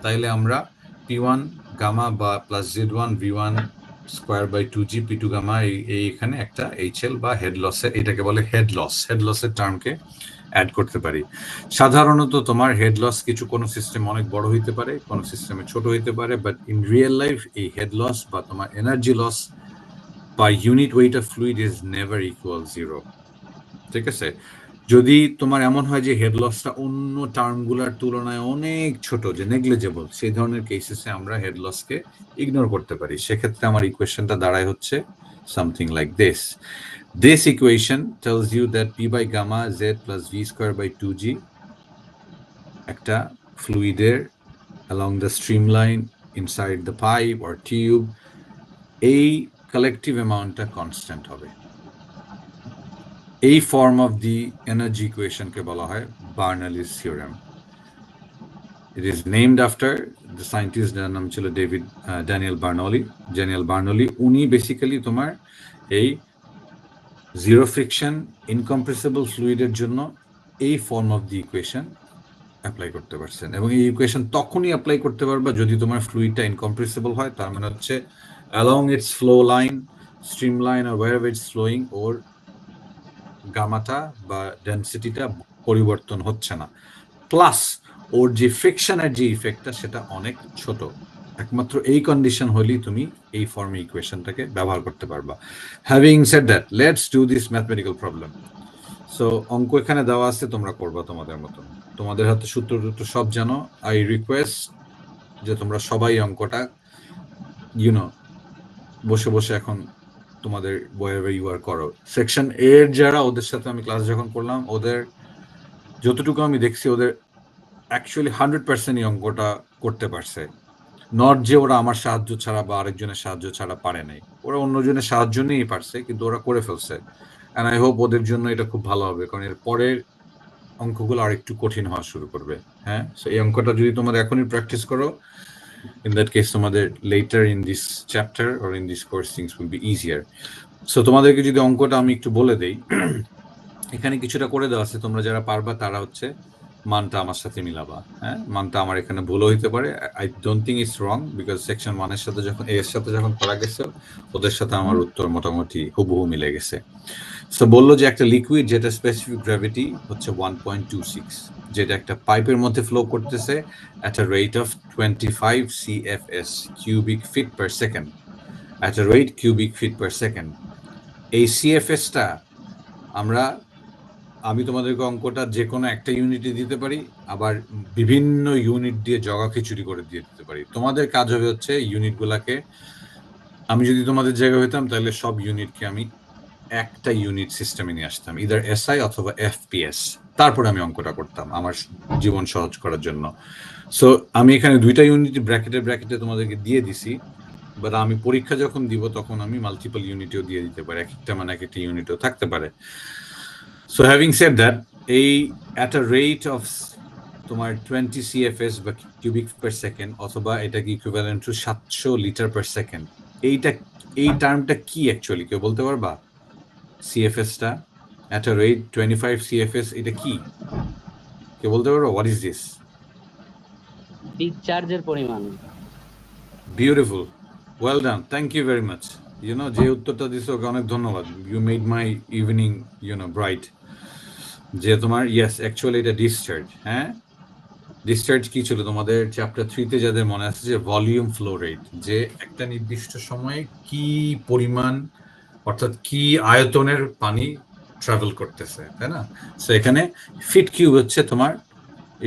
তাইলে আমরা P1 গামা বা plus Z1 V1 square by 2G P2 gamma এই এখানে একটা HL বা হেড লসে, এটাকে বলে হেড লসের টার্মকে অ্যাড করতে পারি। সাধারণত তোমার হেড লস কিছু কোনো সিস্টেম অনেক বড় হইতে পারে, কোনো সিস্টেমে ছোট হইতে পারে, বাট ইন রিয়েল লাইফ এই হেড লস বা তোমার এনার্জি লস বা unit weight of fluid is never equal 0। ঠিক আছে? যদি তোমার এমন হয় যে হেড লসটা অন্য টার্মগুলোর তুলনায় অনেক ছোট, যে নেগলিজেবল, সেই ধরনের কেসেসে আমরা হেড লসকে ইগনোর করতে পারি। সেক্ষেত্রে আমার ইকুয়েশনটা দাঁড়ায় হচ্ছে something like this. This equation tells you that P by gamma Z plus V square by 2G একটা ফ্লুইডের along the streamline inside the pipe or tube, এই কালেকটিভ অ্যামাউন্টটা কনস্ট্যান্ট হবে। এই ফর্ম অফ দি এনার্জি ইকুয়েশনকে বলা হয় Bernoulli's theorem. It is named after the scientist, যার নাম ছিল ড্যানিয়েল বার্নলি। উনি বেসিক্যালি তোমার এই জিরো ফ্রিকশন ইনকম্প্রেসিবল ফ্লুইডের জন্য এই form of the equation apply করতে পারছেন, এবং এই ইকুয়েশন তখনই অ্যাপ্লাই করতে পারবা যদি তোমার ফ্লুইডটা ইনকম্প্রেসিবল হয়। তার মানে হচ্ছে along its flow line, streamline or wherever it's flowing, ওর গামাটা বা ডেন্সিটিটা পরিবর্তন হচ্ছে না, প্লাস ওর যে ফ্রিকশনের যে ইফেক্টটা সেটা অনেক ছোট। একমাত্র এই কন্ডিশন হলেই তুমি এই ফর্মে ইকুয়েশনটাকে ব্যবহার করতে পারবা। Having said that, let's do this mathematical problem. So অঙ্ক এখানে দেওয়া আছে, তোমরা করবা তোমাদের মতন, তোমাদের হাতে সূত্র টুত্র সব জানো। আই রিকোয়েস্ট যে তোমরা সবাই অঙ্কটা ইউনো বসে বসে এখন তোমাদের wherever you are করো। সেকশন এর যারা, ওদের সাথে আমি ক্লাস যখন করলাম, ওদের যতটুকু আমি দেখছি ওদের অ্যাকচুয়ালি 100% এই অঙ্কটা করতে পারছে। নট যে ওরা আমার সাহায্য ছাড়া বা আরেকজনের সাহায্য ছাড়া পারে নাই, ওরা অন্যজনের সাহায্য নিয়েই পারছে, কিন্তু ওরা করে ফেলছে। অ্যান্ড আই হোপ ওদের জন্য এটা খুব ভালো হবে, কারণ এর পরের অঙ্কগুলো আর একটু কঠিন হওয়া শুরু করবে। হ্যাঁ, সো এই অঙ্কটা যদি তোমরা এখনই প্র্যাকটিস করো, in that case তোমাদের later in this chapter or in this course things will be easier. So তোমাদেরকে যদি অঙ্কটা আমি একটু বলে দেই, এখানে কিছুটা করে দেওয়া আছে, তোমরা যারা পারবা তারা হচ্ছে মানটা আমার সাথে মিলাবা। হ্যাঁ, মানটা আমার এখানে ভুলও হইতে পারে, I don't think it's wrong, because section 1 এর সাথে যখন এর সাথে যখন করা গেছে, ওদের সাথে আমার উত্তর মোটামুটি হুবহু মিলে গেছে। সো বললো যে একটা লিকুইড যেটা স্পেসিফিক গ্র্যাভিটি হচ্ছে 1.26, যেটা একটা পাইপের মধ্যে ফ্লো করতেছে at a rate of 25 CFS, cubic feet per second, at a rate cubic feet per second। এই সিএফএসটা আমি তোমাদেরকে অঙ্কটা যে কোনো একটা ইউনিটে দিতে পারি, আবার বিভিন্ন ইউনিট দিয়ে জগা খিচুড়ি করে দিয়ে দিতে পারি। তোমাদের কাজ হবে হচ্ছে ইউনিটগুলাকে, আমি যদি তোমাদের জায়গায় হইতাম তাহলে সব ইউনিটকে আমি একটা ইউনিট সিস্টেমে নিয়ে আসতাম, ইদার এসআই অথবা এফপিএস, তারপরে আমি অঙ্কটা করতাম আমার জীবন সহজ করার জন্য। সো আমি এখানে দুইটা ইউনিট ব্র্যাকেটে তোমাদেরকে দিয়ে দিছি, বাট আমি পরীক্ষা যখন দিব তখন আমি মাল্টিপল ইউনিটেও দিয়ে দিতে পারি, এক একটা মানে এক একটা ইউনিটও থাকতে পারে। সো হ্যাভিং সেড দ্যাট, এই অ্যাট আ রেট অফ তোমার 20 CFS বা কিউবিক পার সেকেন্ড, অথবা এটা কি equivalent to 700 litre per second, এই টার্মটা কি অ্যাকচুয়ালি কেউ বলতে পারবা? সিএফএসটা অ্যাট আ রেট 25 CFS, এটা কি কেউ বলতে পারবো? What is this? ডিসচার্জের পরিমাণ। Beautiful, well done, thank you very much. যে উত্তরটা দিছো ওকে অনেক ধন্যবাদ। You made my evening bright. যে তোমার ইয়েস, অ্যাকচুয়ালি এটা ডিসচার্জ। হ্যাঁ, ডিসচার্জ কি ছিল তোমাদের চ্যাপ্টার 3-তে যাদের মনে আছে, যে ভলিউম ফ্লো রেট, যে একটা নির্দিষ্ট সময়ে কি পরিমাণ, অর্থাৎ কি আয়তনের পানি ট্রাভেল করতেছে, তাই না? সো এখানে ফিট কিউব হচ্ছে তোমার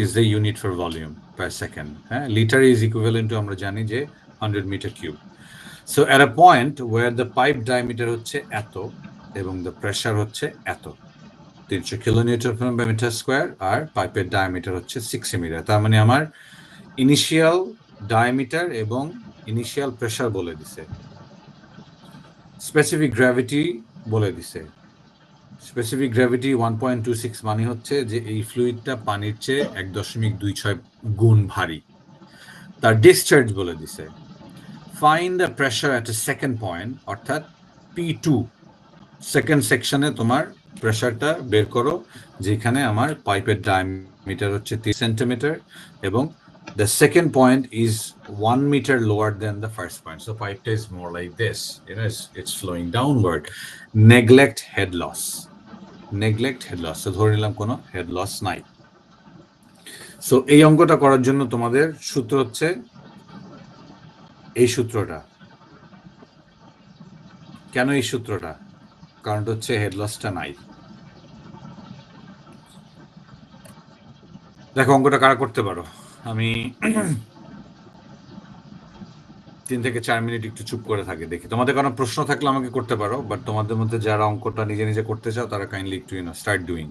is the unit for volume per second. Liter is equivalent to আমরা জানি যে 100 meter cube. So at a point where the pipe diameter হচ্ছে এত এবং the pressure হচ্ছে এত, 300 kilonewton per meter square, আর পাইপের ডায়ামিটার হচ্ছে 60 মিটার। তার মানে আমার ইনিশিয়াল ডায়ামিটার এবং ইনিশিয়াল প্রেসার বলে দিছে, স্পেসিফিক গ্র্যাভিটি বলে দিছে। স্পেসিফিক গ্র্যাভিটি 1.26 মানে হচ্ছে যে এই ফ্লুইডটা পানির চেয়ে 1.26 গুণ ভারী। তার ডিসচার্জ বলে দিছে। Find the pressure at a second point, অর্থাৎ P2 সেকেন্ড সেকশনে তোমার প্রেশারটা বের করো, যেখানে আমার পাইপের ডায়ামিটার হচ্ছে 30 সেন্টিমিটার এবং the second point is 1 meter lower than the first point. So pipe is more like this, it's flowing downward. Neglect head loss. So ধরে নিলাম কোনো হেড লস নাই। সো এই অঙ্কটা করার জন্য তোমাদের সূত্র হচ্ছে এই সূত্রটা। কেন এই সূত্রটা? কারণ হচ্ছে হেড লসটা নাই। দেখো অঙ্কটা কারা করতে পারো, আমি 3 থেকে 4 মিনিট একটু চুপ করে থাকি, দেখি তোমাদের কোনো প্রশ্ন থাকলে আমাকে করতে পারো, বাট তোমাদের মধ্যে যারা অঙ্কটা নিজে নিজে করতে চাও তারা কাইন্ডলি একটু start doing.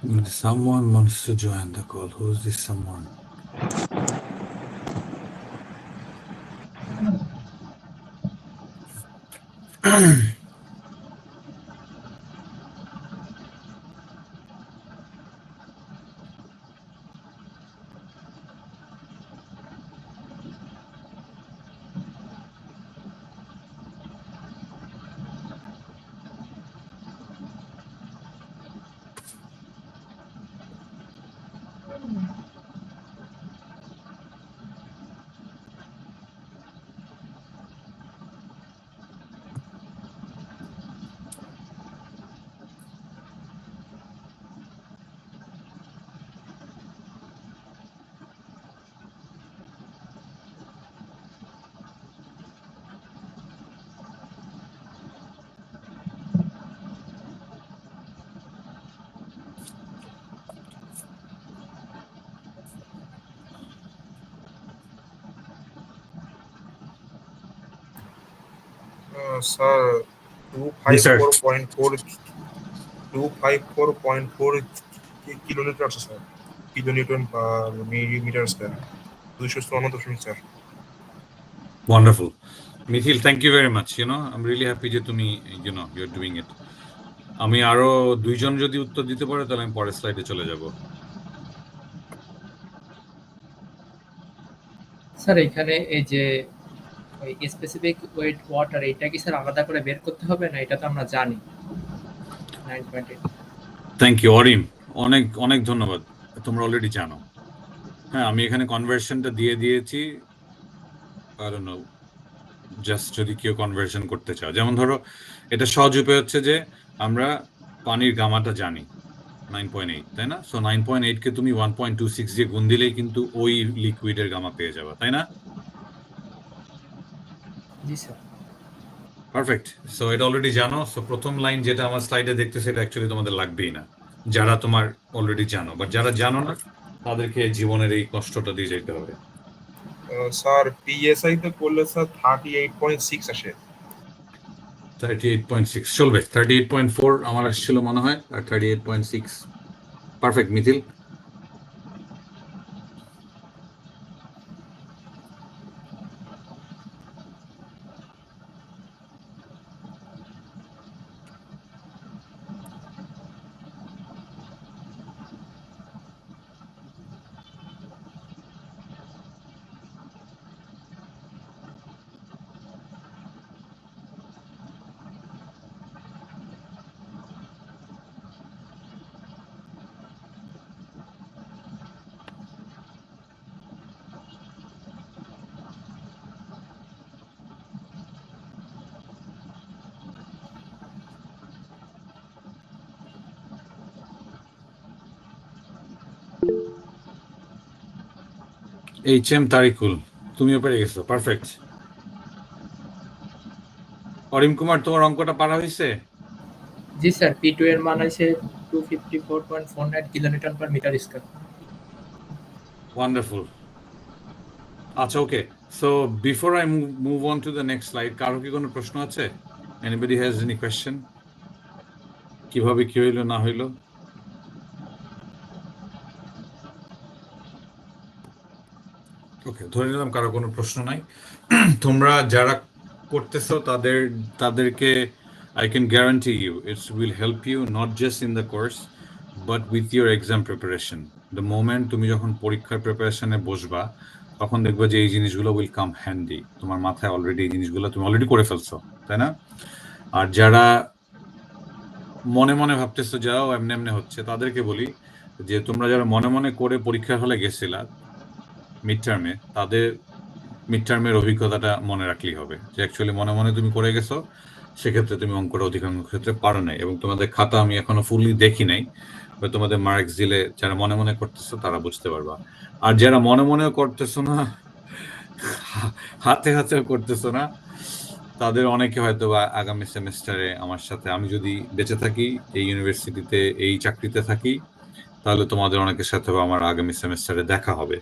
Someone wants to join the call. Who's this someone? Sir, Yes, sir. 254.4 kiloliters, sir. Kilonewton per millimeter square. 294, sir. Wonderful. Mithil, thank you very much. I'm really happy যে তুমি you're doing it. আমি আরো দুইজন যদি উত্তর দিতে পারে তাহলে আমি পরের স্লাইডে চলে যাব। স্যার এখানে এই যে ওই স্পেসিফিক ওয়েট ওয়াটার এটা কি স্যার আলাদা করে বের করতে হবে না? এটা তো আমরা জানি 9.8। থ্যাংক ইউ অরিম, অনেক অনেক ধন্যবাদ। তোমরা অলরেডি জানো। হ্যাঁ, আমি এখানে কনভার্সনটা দিয়ে দিয়েছি। আই ডোন্ট নো, জাস্ট যদি কেউ কনভার্সন করতে চাও, যেমন ধরো এটা সহজ উপায় হচ্ছে যে আমরা পানির গামাটা জানি 9.8, তাই না? সো 9.8 কে তুমি 1.26 দিয়ে গুণ দিলেই কিন্তু ওই লিকুইডের গামা পেয়ে যাবে, তাই না? জি স্যার। পারফেক্ট। সো এটা অলরেডি জানো। সো প্রথম লাইন যেটা আমার স্লাইডে দেখতে, সেটা অ্যাকচুয়ালি তোমাদের লাগবেই না, যারা তোমার অলরেডি জানো। বাট যারা জানো না তাদেরকে জীবনের এই কষ্টটা দিয়ে যেতে হবে। স্যার পিএসআই তে করলে স্যার 38.6 আসে। 38.6 চলবে। 38.4 আমার আসছিল মনে হয়, আর 38.6 পারফেক্ট। মিথিল, HM তারিকুল, তুমিও পেরে গেছো। পারফেক্ট। অরিম কুমার, তোমার অঙ্কটা পারা হয়েছে? জি স্যার, P2 এর মান আছে 254.49 kilonewton per metre square. Wonderful. আচ্ছা, okay. So before I move on to the next slide, কারো কি কোনো প্রশ্ন আছে? Anybody has any question? কিভাবে কি হইলো না হইলো? ওকে, ধরে নিলাম কারো কোনো প্রশ্ন নাই। তোমরা যারা করতেছো তাদেরকে I can guarantee you it will help you not just in the course but with your exam preparation. The moment তুমি যখন পরীক্ষার প্রিপারেশনে বসবা তখন দেখবা যে এই জিনিসগুলো will come handy. তোমার মাথায় অলরেডি এই জিনিসগুলো তুমি অলরেডি করে ফেলছো, তাই না? আর যারা মনে মনে ভাবতেছো যাও এমনি এমনি হচ্ছে, তাদেরকে বলি যে তোমরা যারা মনে মনে করে পরীক্ষার হলে গেছিলা মিড টার্মে, তাদের মিড টার্মের অভিজ্ঞতাটা মনে রাখলেই হবে যে অ্যাকচুয়ালি মনে মনে তুমি করে গেছো, সেক্ষেত্রে তুমি অঙ্কটা অধিকাংশ ক্ষেত্রে পারো নাই। এবং তোমাদের খাতা আমি এখনো ফুললি দেখি নাই, বা তোমাদের মার্কস দিলে যারা মনে মনে করতেছো তারা বুঝতে পারবা। আর যারা মনে মনেও করতেছো না, হাতে হাতেও করতেছো না, তাদের অনেকে হয়তো বা আগামী সেমিস্টারে আমার সাথে, আমি যদি বেঁচে থাকি এই ইউনিভার্সিটিতে এই চাকরিতে থাকি, তাহলে তোমাদের অনেকের সাথে আমার আগামী সেমিস্টারে দেখা হবে।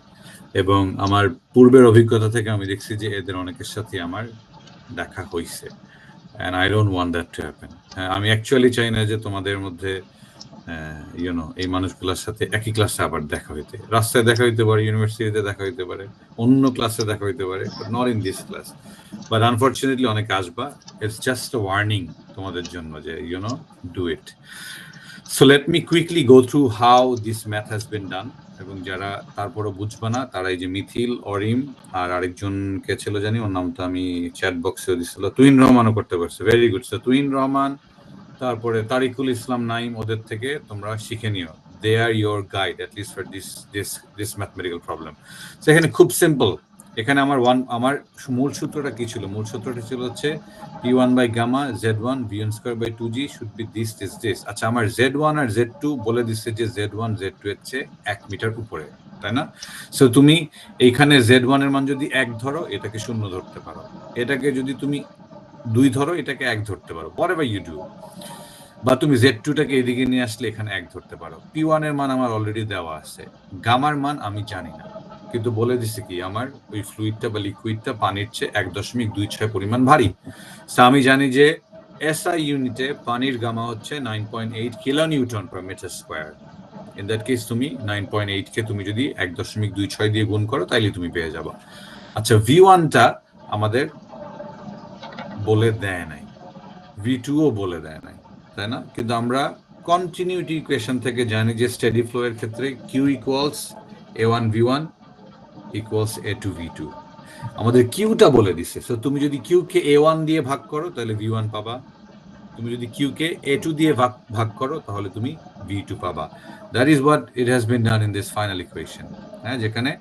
এবং আমার পূর্বের অভিজ্ঞতা থেকে আমি দেখছি যে এদের অনেকের সাথে আমার দেখা হয়েছে। And I don't want that to happen. আমি অ্যাকচুয়ালি চাই না যে তোমাদের মধ্যে এই মানুষগুলোর সাথে একই ক্লাসে আবার দেখা হইতে, রাস্তায় দেখা হইতে পারে, ইউনিভার্সিটিতে দেখা হইতে পারে, অন্য ক্লাসে দেখা হইতে পারে, but not in this class. But unfortunately অনেকে আসবা, ইটস জাস্ট আ ওয়ার্নিং তোমাদের জন্য যে do it. So let me quickly go through how this math has been done. এবং যারা তারপরে বুঝবা না তারা এই যে মিথিল, অরিম আর আরেকজনকে ছিল জানি, ওর নামটা আমি চ্যাট বক্সেও দিছিল, তুইন রহমানও করতে পারছে, ভেরি গুড। সো তুইন রহমান, তারপরে তারিকুল ইসলাম নাইম, ওদের থেকে তোমরা শিখে নিও। They are your guide at least for this mathematical problem. So এখানে খুব সিম্পল। এখানে আমার মূল সূত্রটা কি ছিল? মূল সূত্রটা ছিল হচ্ছে P1 by gamma Z1 V1 square by 2G should be this. আচ্ছা, আমার Z1 আর Z2 বলে দিচ্ছে যে Z1 Z2 এর চেয়ে 1 মিটার উপরে, তাই না? সো তুমি এইখানে Z1 এর মান যদি 1 ধরো, এটাকে 0 ধরতে পারো। এটাকে যদি তুমি 2 ধরো, এটাকে 1 ধরতে পারো, whatever you do। বা তুমি Z2টাকে এদিকে নিয়ে আসলে এখানে 1 ধরতে পারো। P1 এর মান আমার অলরেডি দেওয়া আছে, গামার মান আমি জানি না, কিন্তু বলে দিছে কি আমার ওই ফ্লুইডটা বা লিকুইডটা পানির চেয়ে 1.26 পরিমাণ ভারী। সো আমি জানি যে SI ইউনিটে পানির গামা হচ্ছে 9.8 kilonewton per metre square. In that case তুমি 9.8 কে তুমি যদি 1.26 দিয়ে গুণ করো তাইলে তুমি পেয়ে যাবে। আচ্ছা, V1টা আমাদের বলে দেয় নাই, V2ও বলে দেয় নাই, তাই না? কিন্তু আমরা কন্টিনিউটি ইকুয়েশন থেকে জানি যে স্টেডি ফ্লো এর ক্ষেত্রে Q equals A1 V1 equals A2 V2। আমাদের কিউটা বলে দিছে। সো তুমি যদি কিউ কে A1 দিয়ে ভাগ করো তাহলে V1 পাবা, তুমি যদি কিউ কে A2 দিয়ে ভাগ করো তাহলে তুমি V2 পাবা। That is what it has been done in this final equation. হ্যাঁ, যেখানে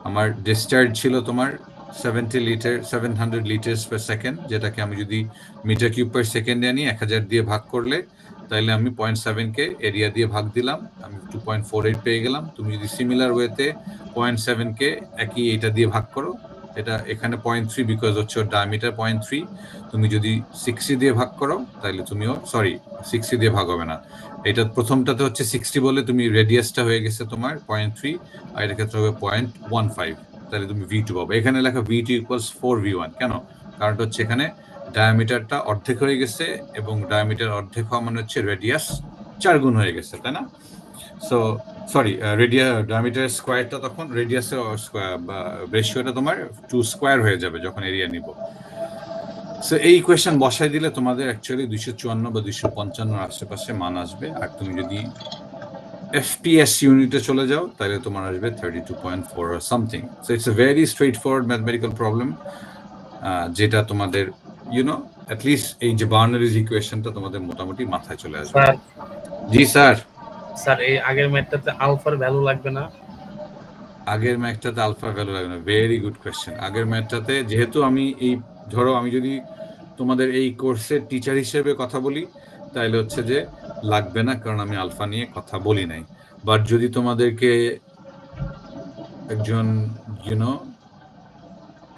আমার ডিসচার্জ ছিল তোমার 700 লিটার্স পার সেকেন্ড, যেটাকে আমি যদি মিটার কিউব পার সেকেন্ডে আনি 1000 দিয়ে ভাগ করলে তাইলে আমি 0.7 কে এরিয়া দিয়ে ভাগ দিলাম, আমি 2.48 পেয়ে গেলাম। তুমি যদি সিমিলার ওয়েতে 0.7 কে একই এটা দিয়ে ভাগ করো, এটা এখানে 0.3 বিকজ হচ্ছে ওর ডায়ামিটার 0.3, তুমি যদি 60 দিয়ে ভাগ করো তাহলে তুমিও 60 দিয়ে ভাগ হবে না, এটা প্রথমটাতে হচ্ছে 60 বলে তুমি রেডিয়াসটা হয়ে গেছে তোমার 0.3, আর এটার ক্ষেত্রে হবে 0.15, তাহলে তুমি V2 পাবো। এখানে লেখা V2 ইকুয়ালস 4V1, কেন? কারণটা হচ্ছে এখানে ডায়ামিটারটা অর্ধেক হয়ে গেছে, এবং ডায়ামিটার অর্ধেক হওয়া মানে হচ্ছে রেডিয়াস 4 গুণ হয়ে গেছে, তাই না? সো ডায়ামিটার স্কোয়ারটা তখন রেডিয়াসের রেশিওটা তোমার 2 স্কোয়ার হয়ে যাবে যখন এরিয়া নিব। সো এই ইকুয়েশন বসাই দিলে তোমাদের অ্যাকচুয়ালি 254 বা 255 আশেপাশে মান আসবে। আর তুমি যদি FPS ইউনিটে চলে যাও তাহলে তোমার আসবে 32.4 or something. So it's a very straightforward mathematical problem, যেটা তোমাদের at least এই যে বার্নারিজ ইকুয়েশনটা তোমাদের মোটামুটি মাথায় চলে আসবে। জি স্যার। স্যার, এই আগের ম্যাথটাতে আলফার ভ্যালু লাগবে না? আগের ম্যাথটাতে আলফার ভ্যালু লাগবে না, ভেরি গুড কোয়েশ্চেন। আগের ম্যাথটাতে যেহেতু আমি আমি যদি তোমাদের এই কোর্সের টিচার হিসেবে কথা বলি তাহলে হচ্ছে যে লাগবে না, কারণ আমি আলফা নিয়ে কথা বলি নাই। বাট যদি তোমাদেরকে একজন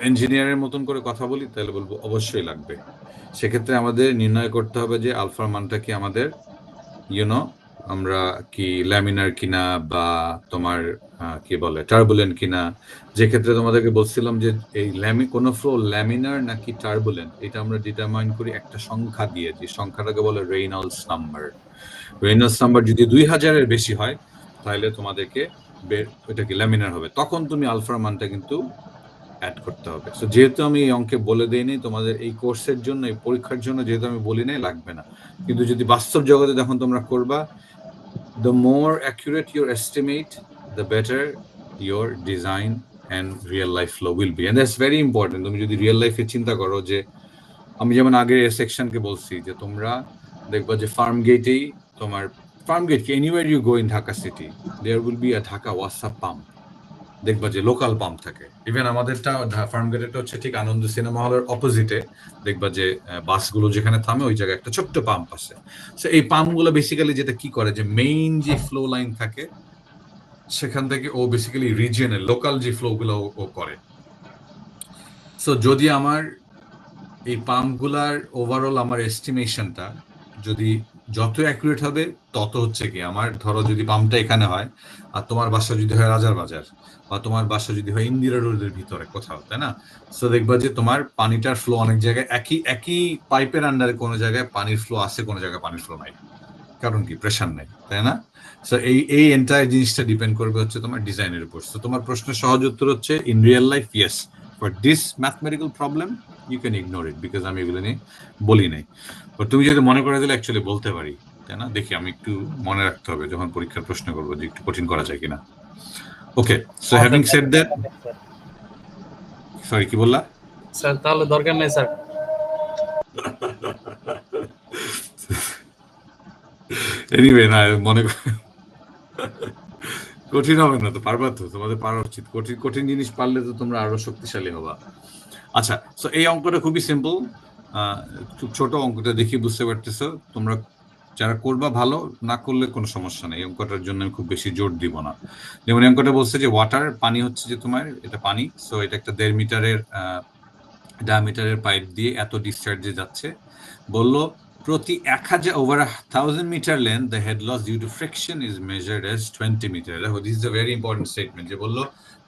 ইঞ্জিনিয়ারের মতন করে কথা বলি তাহলে বলবো অবশ্যই লাগবে। সেক্ষেত্রে আমাদের নির্ণয় করতে হবে যে আলফার মানটা কি আমাদের আমরা কি ল্যামিনার কিনা বা তোমার কি বলে টার্বুলেন্ট কিনা। যে ক্ষেত্রে তোমাদেরকে বলছিলাম যে এই কোনো ফ্লো ল্যামিনার নাকি টার্বুলেন্ট, এটা আমরা ডিটারমাইন করি একটা সংখ্যা দিয়ে, যে সংখ্যাটাকে বলে রেইনল্ডস নাম্বার। রেইনল্ডস নাম্বার যদি 2000-এর বেশি হয় তাহলে তোমাদেরকে ওইটা কি ল্যামিনার হবে, তখন তুমি আলফার মানটা কিন্তু অ্যাড করতে হবে। সো যেহেতু আমি এই অঙ্কে বলে দেইনি তোমাদের এই কোর্সের জন্য, এই পরীক্ষার জন্য যেহেতু আমি বলি নাই, লাগবে না। কিন্তু যদি বাস্তব জগতে যখন তোমরা করবা, the more accurate your estimate, the better your design and real life flow will be, and that's very important. তুমি যদি রিয়েল লাইফে চিন্তা করো, যে আমি যেমন আগের সেকশনকে বলছি যে তোমরা দেখবা যে ফার্ম গেট কি anywhere you go in Dhaka city there will be a Dhaka Wasa pump, দেখবা যে লোকাল পাম্প থাকে। ইভেন আমাদেরটা ফার্ম গেটেটা হচ্ছে ঠিক আনন্দ সিনেমা হলের অপোজিটে, দেখবা যে বাসগুলো যেখানে থামে ওই জায়গায় একটা ছোট্ট পাম্প আছে। সো এই পাম্পগুলো বেসিক্যালি যেটা কি করে, যে মেইন যে ফ্লো লাইন থাকে সেখান থেকে ও বেসিক্যালি রিজিয়নের লোকাল যে ফ্লোগুলো ও করে। সো যদি আমার এই পাম্পগুলার ওভারঅল আমার এস্টিমেশনটা যদি যত অ্যাকুরেট হবে তত হচ্ছে কি, আমার ধরো যদি পাম্পটা এখানে হয় আর তোমার বাসা যদি হয় রাজার বাজার, বা তোমার বাসা যদি হয় ইন্দিরা রোডের ভিতরে কোথাও, তাই না? সো দেখবা যে তোমার পানিটার ফ্লো অনেক জায়গায় একই পাইপের আন্ডারে কোনো জায়গায় পানির ফ্লো আছে, কোনো জায়গায় পানির ফ্লো নাই, কারণ কি প্রেশার নেই, তাই না? সো এই এন্টায়ার জিনিসটা ডিপেন্ড করবে হচ্ছে তোমার ডিজাইনের উপর। সো তোমার প্রশ্নের সহজ উত্তর হচ্ছে in real life yes, for this mathematical problem you can ignore it, because আমি এগুলো নিয়ে বলি নাই। বাট তুমি যদি মনে করে দিলে অ্যাকচুয়ালি বলতে পারি, তাই না? দেখি আমি একটু মনে রাখতে হবে যখন পরীক্ষার প্রশ্ন করবো যে একটু কঠিন করা যায় কিনা। Okay, so having said that, sorry কি বললা? স্যার তাহলে দরকার নেই স্যার। এনিওয়ে না মনে কঠিন হবে না তো, পারবা তো, তোমাদের পারা উচিত। কঠিন কঠিন জিনিস পারলে তো তোমরা আরো শক্তিশালী হবা। আচ্ছা, সো এই অঙ্কটা খুবই সিম্পল, খুব ছোট অঙ্কটা দেখি বুঝতে পারতেছো। তোমরা যারা করবা ভালো, না করলে কোনো সমস্যা নেই। এই অঙ্কটার জন্য আমি খুব বেশি জোর দিব না। যেমন এই অঙ্কটা বলছে যে ওয়াটার, পানি হচ্ছে যে তোমার এটা পানি, সো এটা একটা 1.5 মিটারের ডায়ামিটারের পাইপ দিয়ে এত ডিসচার্জে যাচ্ছে। বললো প্রতি 1000 over 1000 meter length the head loss due to friction is measured as 20 meter. দেখো this is a very important statement, যে বললো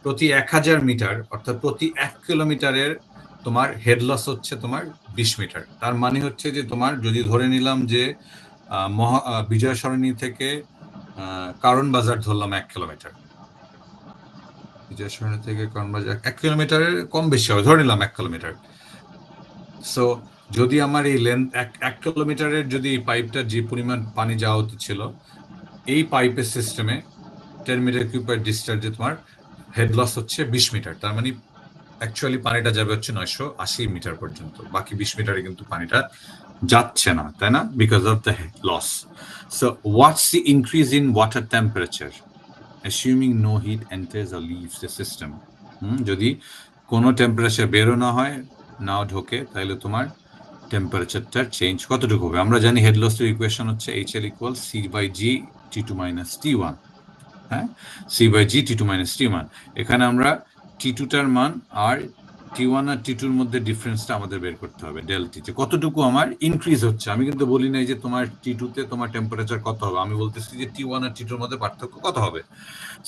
প্রতি 1000 মিটার অর্থাৎ প্রতি 1 কিলোমিটারের তোমার হেড লস হচ্ছে তোমার 20 মিটার। তার মানে হচ্ছে যে তোমার যদি ধরে নিলাম যে বিজয় সরণি থেকে কারণ বাজার ধরলাম 1 কিলোমিটার, বিজয় সরণি থেকে কারণ বাজার 1 কিলোমিটারের কম বেশি হবে, ধরে নিলাম 1 কিলোমিটার। সো যদি আমার এই লেন্থ 1 কিলোমিটারের যদি পাইপটা যে পরিমাণ পানি যাওয়া উচিত ছিল, এই পাইপের সিস্টেমে 10 মিটার কিউব পার ডিসচার্জে তোমার হেড লস হচ্ছে 20 মিটার। তার মানে অ্যাকচুয়ালি পানিটা যাবে হচ্ছে 980 মিটার পর্যন্ত, বাকি 20 মিটারে কিন্তু পানিটা যাচ্ছে না, তাই না? Because of the head loss. So what's the increase in water temperature assuming no heat enters or leaves the system. যদি কোনো টেম্পারেচার বেরো না হয়, নাও ঢোকে, তাহলে তোমার টেম্পারেচারটার চেঞ্জ কতটুকু হবে? আমরা জানি হেড লসের ইকুয়েশন হচ্ছে HL = C/G T2 - T1, হ্যাঁ, C/G T2 - T1। এখানে আমরা T2টার মান আর T1 আর T2-র মধ্যে ডিফারেন্সটা আমাদের বের করতে হবে, ডেলটি, যে কতটুকু আমার ইনক্রিজ হচ্ছে। আমি কিন্তু বলি নাই যে তোমার T2-তে তোমার টেম্পারেচার কত হবে, আমি বলতেছি যে T1 আর T2-র মধ্যে পার্থক্য কত হবে।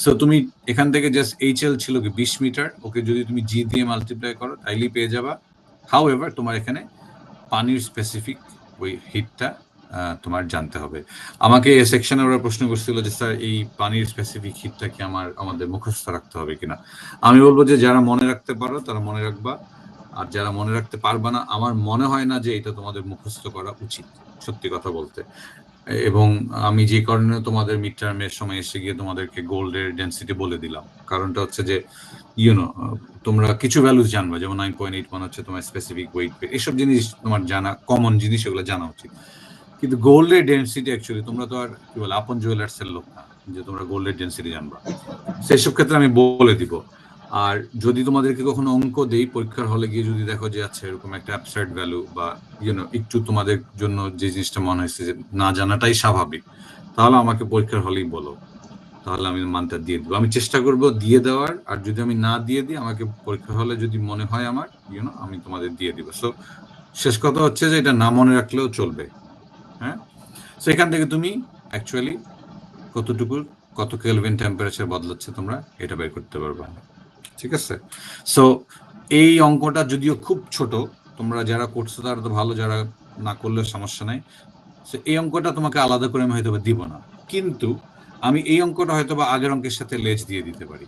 সো তুমি এখান থেকে জাস্ট HL ছিল কি 20 মিটার, ওকে যদি তুমি G দিয়ে মাল্টিপ্লাই করো তাইলেই পেয়ে যাবা। হাউএভার তোমার এখানে পানির স্পেসিফিক ওই হিটটা তোমার জানতে হবে। আমাকে এই সেকশনে ওরা প্রশ্ন করছিল যে স্যার এই পানির স্পেসিফিক হিটটা কি আমাদের মুখস্থ রাখতে হবে কিনা। আমি বলবো যে যারা মনে রাখতে পারো তারা মনে রাখবা, আর যারা মনে রাখতে পারবা না, আমার মনে হয় না যে এটা তোমাদের মুখস্থ করা উচিত, সত্যি কথা বলতে। এবং আমি যে কারণে তোমাদের মিড টার্মের সময় এসে গিয়ে তোমাদেরকে গোল্ডের ডেন্সিটি বলে দিলাম, কারণটা হচ্ছে যে তোমরা কিছু ভ্যালুস জানবা, যেমন 9.81 হচ্ছে তোমার স্পেসিফিক ওয়েট, এসব জিনিস তোমার জানা কমন জিনিস, এগুলো জানা উচিত। কিন্তু গোল্ডের ডেন্সিটি অ্যাকচুয়ালি তোমরা তো আর কি বলে আপন জুয়েলার্সের লোক না যে তোমরা গোল্ডের ডেন্সিটি জানবা, সেসব ক্ষেত্রে আমি বলে দিব। আর যদি তোমাদেরকে কখনো অঙ্ক দেই পরীক্ষার হলে গিয়ে যদি দেখো যে আচ্ছা এরকম একটা অ্যাবসার্ড ভ্যালু বা একটু তোমাদের জন্য যে জিনিসটা মনে হয়েছে যে না জানাটাই স্বাভাবিক, তাহলে আমাকে পরীক্ষার হলেই বলো, তাহলে আমি মানটা দিয়ে দেবো। আমি চেষ্টা করব দিয়ে দেওয়ার, আর যদি আমি না দিয়ে দিই আমাকে পরীক্ষার হলে যদি মনে হয় আমার আমি তোমাদের দিয়ে দিব। সো শেষ কথা হচ্ছে যে এটা না মনে রাখলেও চলবে, হ্যাঁ। সো এখান থেকে তুমি অ্যাকচুয়ালি কত কেলভিন টেম্পারেচার বদলাচ্ছে তোমরা এটা বের করতে পারবে, ঠিক আছে? সো এই অঙ্কটা যদিও খুব ছোট, তোমরা যারা করছো তারা তো ভালো, যারা না করলে সমস্যা নাই। সো এই অঙ্কটা তোমাকে আলাদা করে আমি হয়তো দিব না, কিন্তু আমি এই অঙ্কটা হয়তো বা আগের অঙ্কের সাথে লেজ দিয়ে দিতে পারি।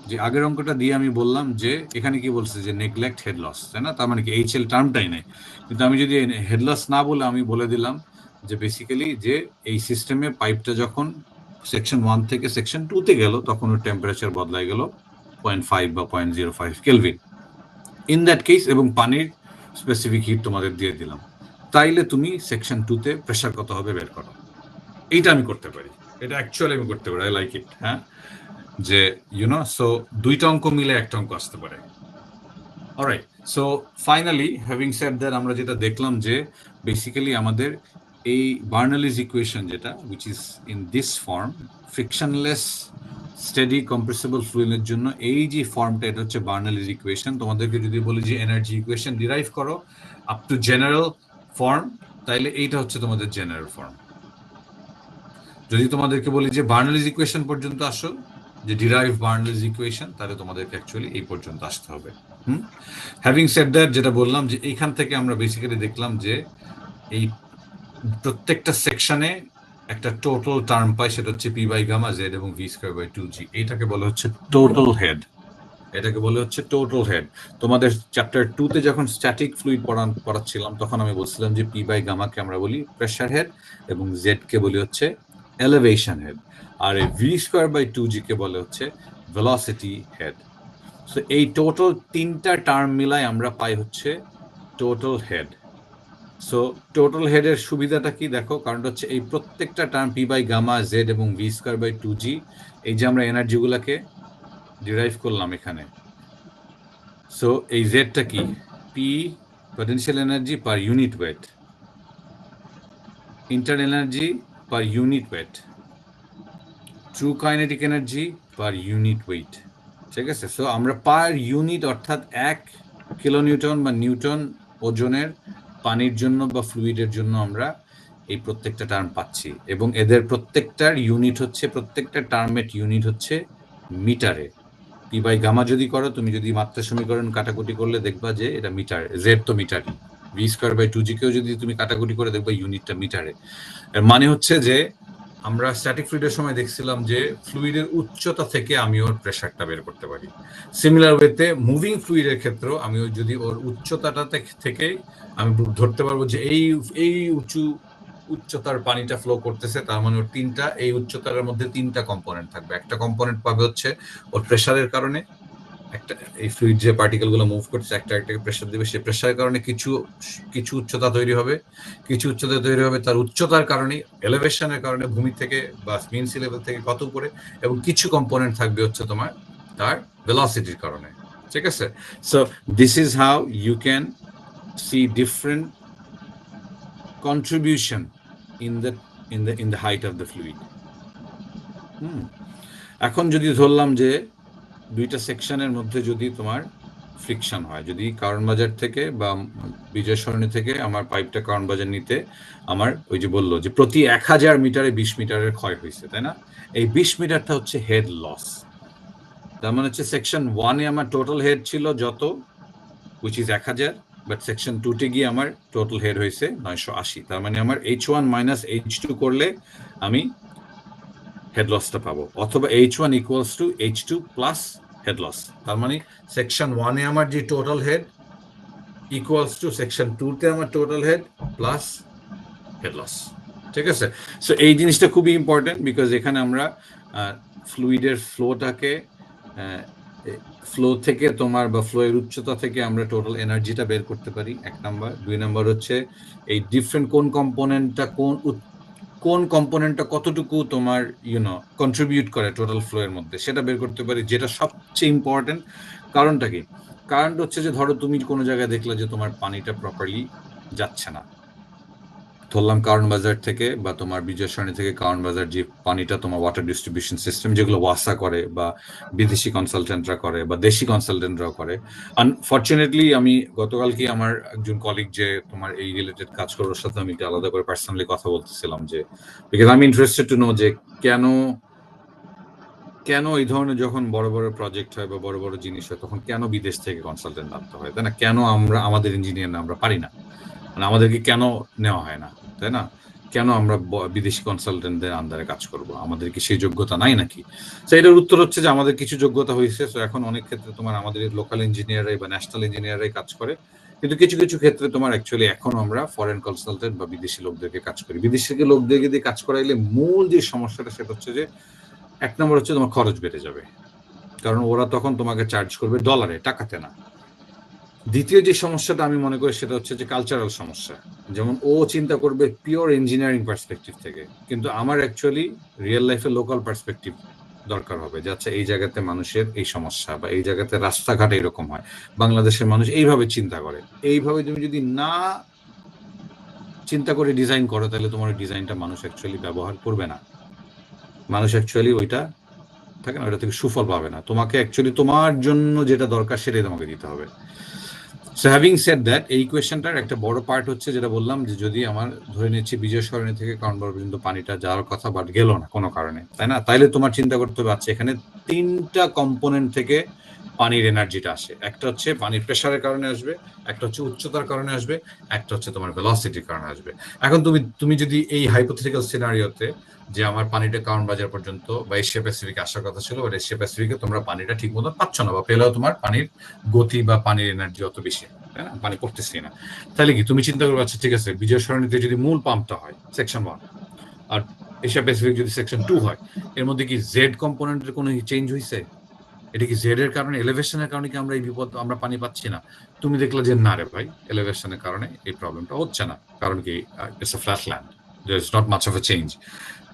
যে আগের অঙ্কটা দিয়ে আমি বললাম যে এখানে কি বলছে যে নেগলেক্ট হেড লস, তাই না? তার মানে কি HL টার্মটাই নেই, কিন্তু আমি যদি হেড লস না বলে আমি বলে দিলাম যে বেসিক্যালি যে এই সিস্টেমে পাইপটা যখন সেকশন 1 থেকে সেকশন 2-তে গেল তখন ওর টেম্পারেচার বদলাই গেল 0.5 বা 0.05 কেলভিন ইন দ্যাট কেস, এবং পানির স্পেসিফিক হিট তোমাদের দিয়ে দিলাম, তাইলে তুমি সেকশন 2-তে প্রেশার কত হবে বের করো। এইটা আমি করতে পারি, এটা অ্যাকচুয়ালি আমি করতে পারি, আই লাইক ইট, হ্যাঁ। যে সো দুইটা অঙ্ক মিলে একটা অঙ্ক আসতে পারে। Alright, so finally having said that আমরা যেটা দেখলাম যে বেসিক্যালি আমাদের এই বার্নলিজ ইকুয়েশন যেটা which is in this form, frictionless steady compressible ফ্লুইডের জন্য এই যে ফর্মটা, এটা হচ্ছে বার্নলিজ ইকুয়েশন। তোমাদেরকে যদি বলি যে এনার্জি ইকুয়েশন ডিরাইভ করো আপ টু জেনারেল ফর্ম, তাইলে এইটা হচ্ছে তোমাদের জেনারেল ফর্ম। যদি তোমাদেরকে বলি যে বার্নলিজ ইকুয়েশন পর্যন্ত আসো, যে ডিরাইভ বার্নলিজ ইকুয়েশন, তাহলে তোমাদেরকে অ্যাকচুয়ালি এই পর্যন্ত আসতে হবে। হ্যাভিং সেড দ্যাট, যেটা বললাম যে এইখান থেকে আমরা বেসিক্যালি দেখলাম যে এই প্রত্যেকটা সেকশনে একটা টোটাল টার্ম পাই, সেটা হচ্ছে পি বাই গামা জেড এবং ভি স্কয়ার বাই 2g। এটাকে বলা হচ্ছে টোটাল হেড। এটাকে বলে হচ্ছে টোটাল হেড। তোমাদের চ্যাপ্টার 2 তে যখন স্ট্যাটিক ফ্লুইড পড়াচ্ছিলাম তখন আমি বলছিলাম যে পি বাই গামাকে আমরা বলি প্রেসার হেড এবং জেড কে বলি হচ্ছে এলিভেশন হেড, আর এই ভি স্কয়ার বাই 2g কে বলে হচ্ছে ভেলোসিটি হেড। সো এই টোটাল তিনটা টার্ম মিলাই আমরা পাই হচ্ছে টোটাল হেড। সো টোটাল হেডের সুবিধাটা কি দেখো, কারণ হচ্ছে এই প্রত্যেকটা term P by gamma Z এবং ভি স্কয়ার বাই 2g, এই যে আমরা এনার্জিগুলোকে ডিরাইভ করলাম এখানে। সো এই জেডটা কি, P potential energy per unit wait, internal energy per unit wait, true kinetic energy per unit wait. ঠিক আছে, সো আমরা পার ইউনিট অর্থাৎ 1 কিলোনিউটন বা নিউটন ওজনের পানির জন্য বা ফ্লুইডের জন্য আমরা এই প্রত্যেকটা টার্ম পাচ্ছি, এবং এদের প্রত্যেকটার ইউনিট হচ্ছে, প্রত্যেকটা টার্মের ইউনিট হচ্ছে মিটারে। পি বাই গামা যদি করো, তুমি যদি মাত্রা সমীকরণ কাটাকুটি করলে দেখবা যে এটা মিটার, জেড তো মিটারই, ভি স্কয়ার বাই 2g কেও যদি তুমি কাটাকুটি করে দেখবা ইউনিটটা মিটারে। এর মানে হচ্ছে যে আমরা স্ট্যাটিক ফ্লুইডের সময় দেখছিলাম যে ফ্লুইডের উচ্চতা থেকে আমি ওর প্রেসারটা বের করতে পারি। সিমিলার ওয়েতে মুভিং ফ্লুইডের ক্ষেত্রেও আমি যদি ওর উচ্চতাটা থেকে আমি ধরতে পারবো যে এই উচ্চতার পানিটা ফ্লো করতেছে, তার মানে ওর তিনটা, এই উচ্চতার মধ্যে তিনটা কম্পোনেন্ট থাকবে। একটা কম্পোনেন্ট পাবে হচ্ছে ওর প্রেসারের কারণে, একটা এই ফ্লুইড যে পার্টিকেল গুলো মুভ করছে একটাকে প্রেসার দিবে, সেই প্রেসারের কারণে কিছু উচ্চতা তৈরি হবে, কিছু উচ্চতা তৈরি হবে তার উচ্চতার কারণে, এলিভেশনের কারণে, ভূমি থেকে বা মিন সি লেভেল থেকে কত উপরে, এবং কিছু কম্পোনেন্ট থাকবে হচ্ছে তোমার তার ভেলোসিটির কারণে। ঠিক আছে, so this is how you can see different contribution in the height of the fluid. এখন যদি ধরলাম যে দুইটা সেকশনের মধ্যে যদি তোমার ফ্রিকশন হয়, যদি কারণ বাজার থেকে বা বিজয় সরণি থেকে আমার পাইপটা কারণ বাজার নিতে আমার ওই যে বললো যে প্রতি 1000 মিটারে 20 মিটারের ক্ষয় হয়েছে, তাই না? এই 20 মিটারটা হচ্ছে হেড লস। তার মানে হচ্ছে সেকশন 1-এ আমার টোটাল হেড ছিল যত, which is 1000, বাট সেকশন 2-তে গিয়ে আমার টোটাল হেড হয়েছে 980। তার মানে আমার H1 মাইনাস H2 করলে আমি হেড লসটা পাবো, অথবা H1 equals to H2 plus head loss. তার মানে সেকশন 1-এ আমার যে total head equals to section 2-তে আমার total head plus head loss. ঠিক আছে, সো এই জিনিসটা খুবই ইম্পর্টেন্ট, বিকজ এখানে আমরা ফ্লুইডের ফ্লোটাকে, ফ্লো থেকে তোমার বা ফ্লো এর উচ্চতা থেকে আমরা টোটাল এনার্জিটা বের করতে পারি, 1 নাম্বার। 2 নাম্বার হচ্ছে এই ডিফারেন্ট কোন কম্পোনেন্টটা কতটুকু তোমার কন্ট্রিবিউট করে টোটাল ফ্লো এর মধ্যে, সেটা বের করতে পারি, যেটা সবচেয়ে ইম্পর্টেন্ট। কারণটা কি? কারণটা হচ্ছে যে ধরো তুমি কোনো জায়গায় দেখলে যে তোমার পানিটা প্রপারলি যাচ্ছে না, ধরলাম কারণ বাজার থেকে বা তোমার বিজয় সরণি থেকে কারণ বাজার যে পানিটা তোমার ওয়াটার ডিস্ট্রিবিউশন সিস্টেম, যেগুলো ওয়াসা করে বা বিদেশি কনসালটেন্টরা করে বা দেশি কনসালটেন্টরাও করে। আনফর্চুনেটলি আমি গতকালকে আমার একজন কলিগ যে তোমার এই রিলেটেড কাজ করে, ওর সাথে আমি একটু আলাদা করে পার্সোনালি কথা বলতেছিলাম, যে বিকজ আমি ইন্টারেস্টেড টু নো যে কেন এই ধরনের যখন বড় বড় প্রজেক্ট হয় বা বড় বড় জিনিস হয় তখন কেন বিদেশ থেকে কনসালটেন্ট আনতে হয়, তাই না? কেন আমাদের ইঞ্জিনিয়ার না আমরা পারি না, মানে আমাদেরকে কেন নেওয়া হয় না, তাই না? কেন আমরা বিদেশি কনসালটেন্টদের আন্ডারে কাজ করব? আমাদের কি সেই যোগ্যতা নাই নাকি? তো এটার উত্তর হচ্ছে যে আমাদের কিছু যোগ্যতা হয়েছে। তো এখন অনেক ক্ষেত্রে তোমার আমাদের লোকাল ইঞ্জিনিয়াররাই বা ন্যাশনাল ইঞ্জিনিয়াররাই কাজ করে, কিন্তু কিছু কিছু ক্ষেত্রে তোমার অ্যাকচুয়ালি এখন আমরা ফরেন কনসালটেন্ট বা বিদেশি লোকদেরকে কাজ করি। বিদেশি লোকদেরকে দিয়ে কাজ করাইলে মূল যে সমস্যাটা সেটা হচ্ছে যে 1 নম্বর হচ্ছে তোমার খরচ বেড়ে যাবে, কারণ ওরা তখন তোমাকে চার্জ করবে ডলারে, টাকাতে না। দ্বিতীয় যে সমস্যাটা আমি মনে করি সেটা হচ্ছে যে কালচারাল সমস্যা। যেমন ও চিন্তা করবে পিওর ইঞ্জিনিয়ারিং পার্সপেক্টিভ থেকে, কিন্তু আমার অ্যাকচুয়ালি রিয়েল লাইফে লোকাল পার্সপেক্টিভ দরকার হবে, যে আচ্ছা এই জায়গাতে মানুষের এই সমস্যা বা এই জায়গাতে রাস্তাঘাট এরকম হয়, বাংলাদেশের মানুষ এইভাবে চিন্তা করে। এইভাবে তুমি যদি না চিন্তা করে ডিজাইন করো তাহলে তোমার ডিজাইনটা মানুষ অ্যাকচুয়ালি ব্যবহার করবে না, মানুষ অ্যাকচুয়ালি ওইটা থাকে না, ওইটা থেকে সুফল পাবে না। তোমাকে অ্যাকচুয়ালি তোমার জন্য যেটা দরকার সেটাই তোমাকে দিতে হবে। সো হ্যাভিং সেড দ্যাট, এই কোয়েশ্চেনটার একটা বড় পার্ট হচ্ছে যেটা বললাম, যে যদি আমার ধরে নিচ্ছি বিজয় সরণি থেকে কারণবার পর্যন্ত পানিটা যাওয়ার কথা বাট গেল না কোনো কারণে, তাই না? তাইলে তোমার চিন্তা করতে হবে আচ্ছা এখানে 3টা কম্পোনেন্ট থেকে পানির এনার্জিটা আসে। একটা হচ্ছে পানির প্রেসারের কারণে আসবে, একটা হচ্ছে উচ্চতার কারণে আসবে, একটা হচ্ছে তোমার ভেলোসিটির কারণে আসবে। এখন তুমি যদি এই হাইপোথেটিক্যাল সিনারিওতে যে আমার পানিটা কারণ বাজার পর্যন্ত বা এশিয়া প্যাসিফিক আসার কথা ছিল, বাট এশিয়া প্যাসিফিকে তোমরা পানিটা ঠিক মতো পাচ্ছ না, বা পেলেও তোমার পানির গতি বা পানির এনার্জি অত বেশি, তাই না, পানি পড়তেছি না, তাহলে কি তুমি চিন্তা করবে আচ্ছা ঠিক আছে বিজয় সরণিতে যদি মূল পাম্পটা হয় সেকশন 1 আর এশিয়া প্যাসিফিক যদি সেকশন 2 হয়, এর মধ্যে কি জেড কম্পোনেন্টের কোনো চেঞ্জ হয়েছে? এটা কি জেড এর কারণে, এলিভেশনের কারণে কি আমরা এই বিপদ, আমরা পানি পাচ্ছি না? তুমি দেখলে যে না রে ভাই, এলিভেশনের কারণে এই প্রবলেমটা হচ্ছে না। কারণ কি, it's a flat land, there is not much of a change.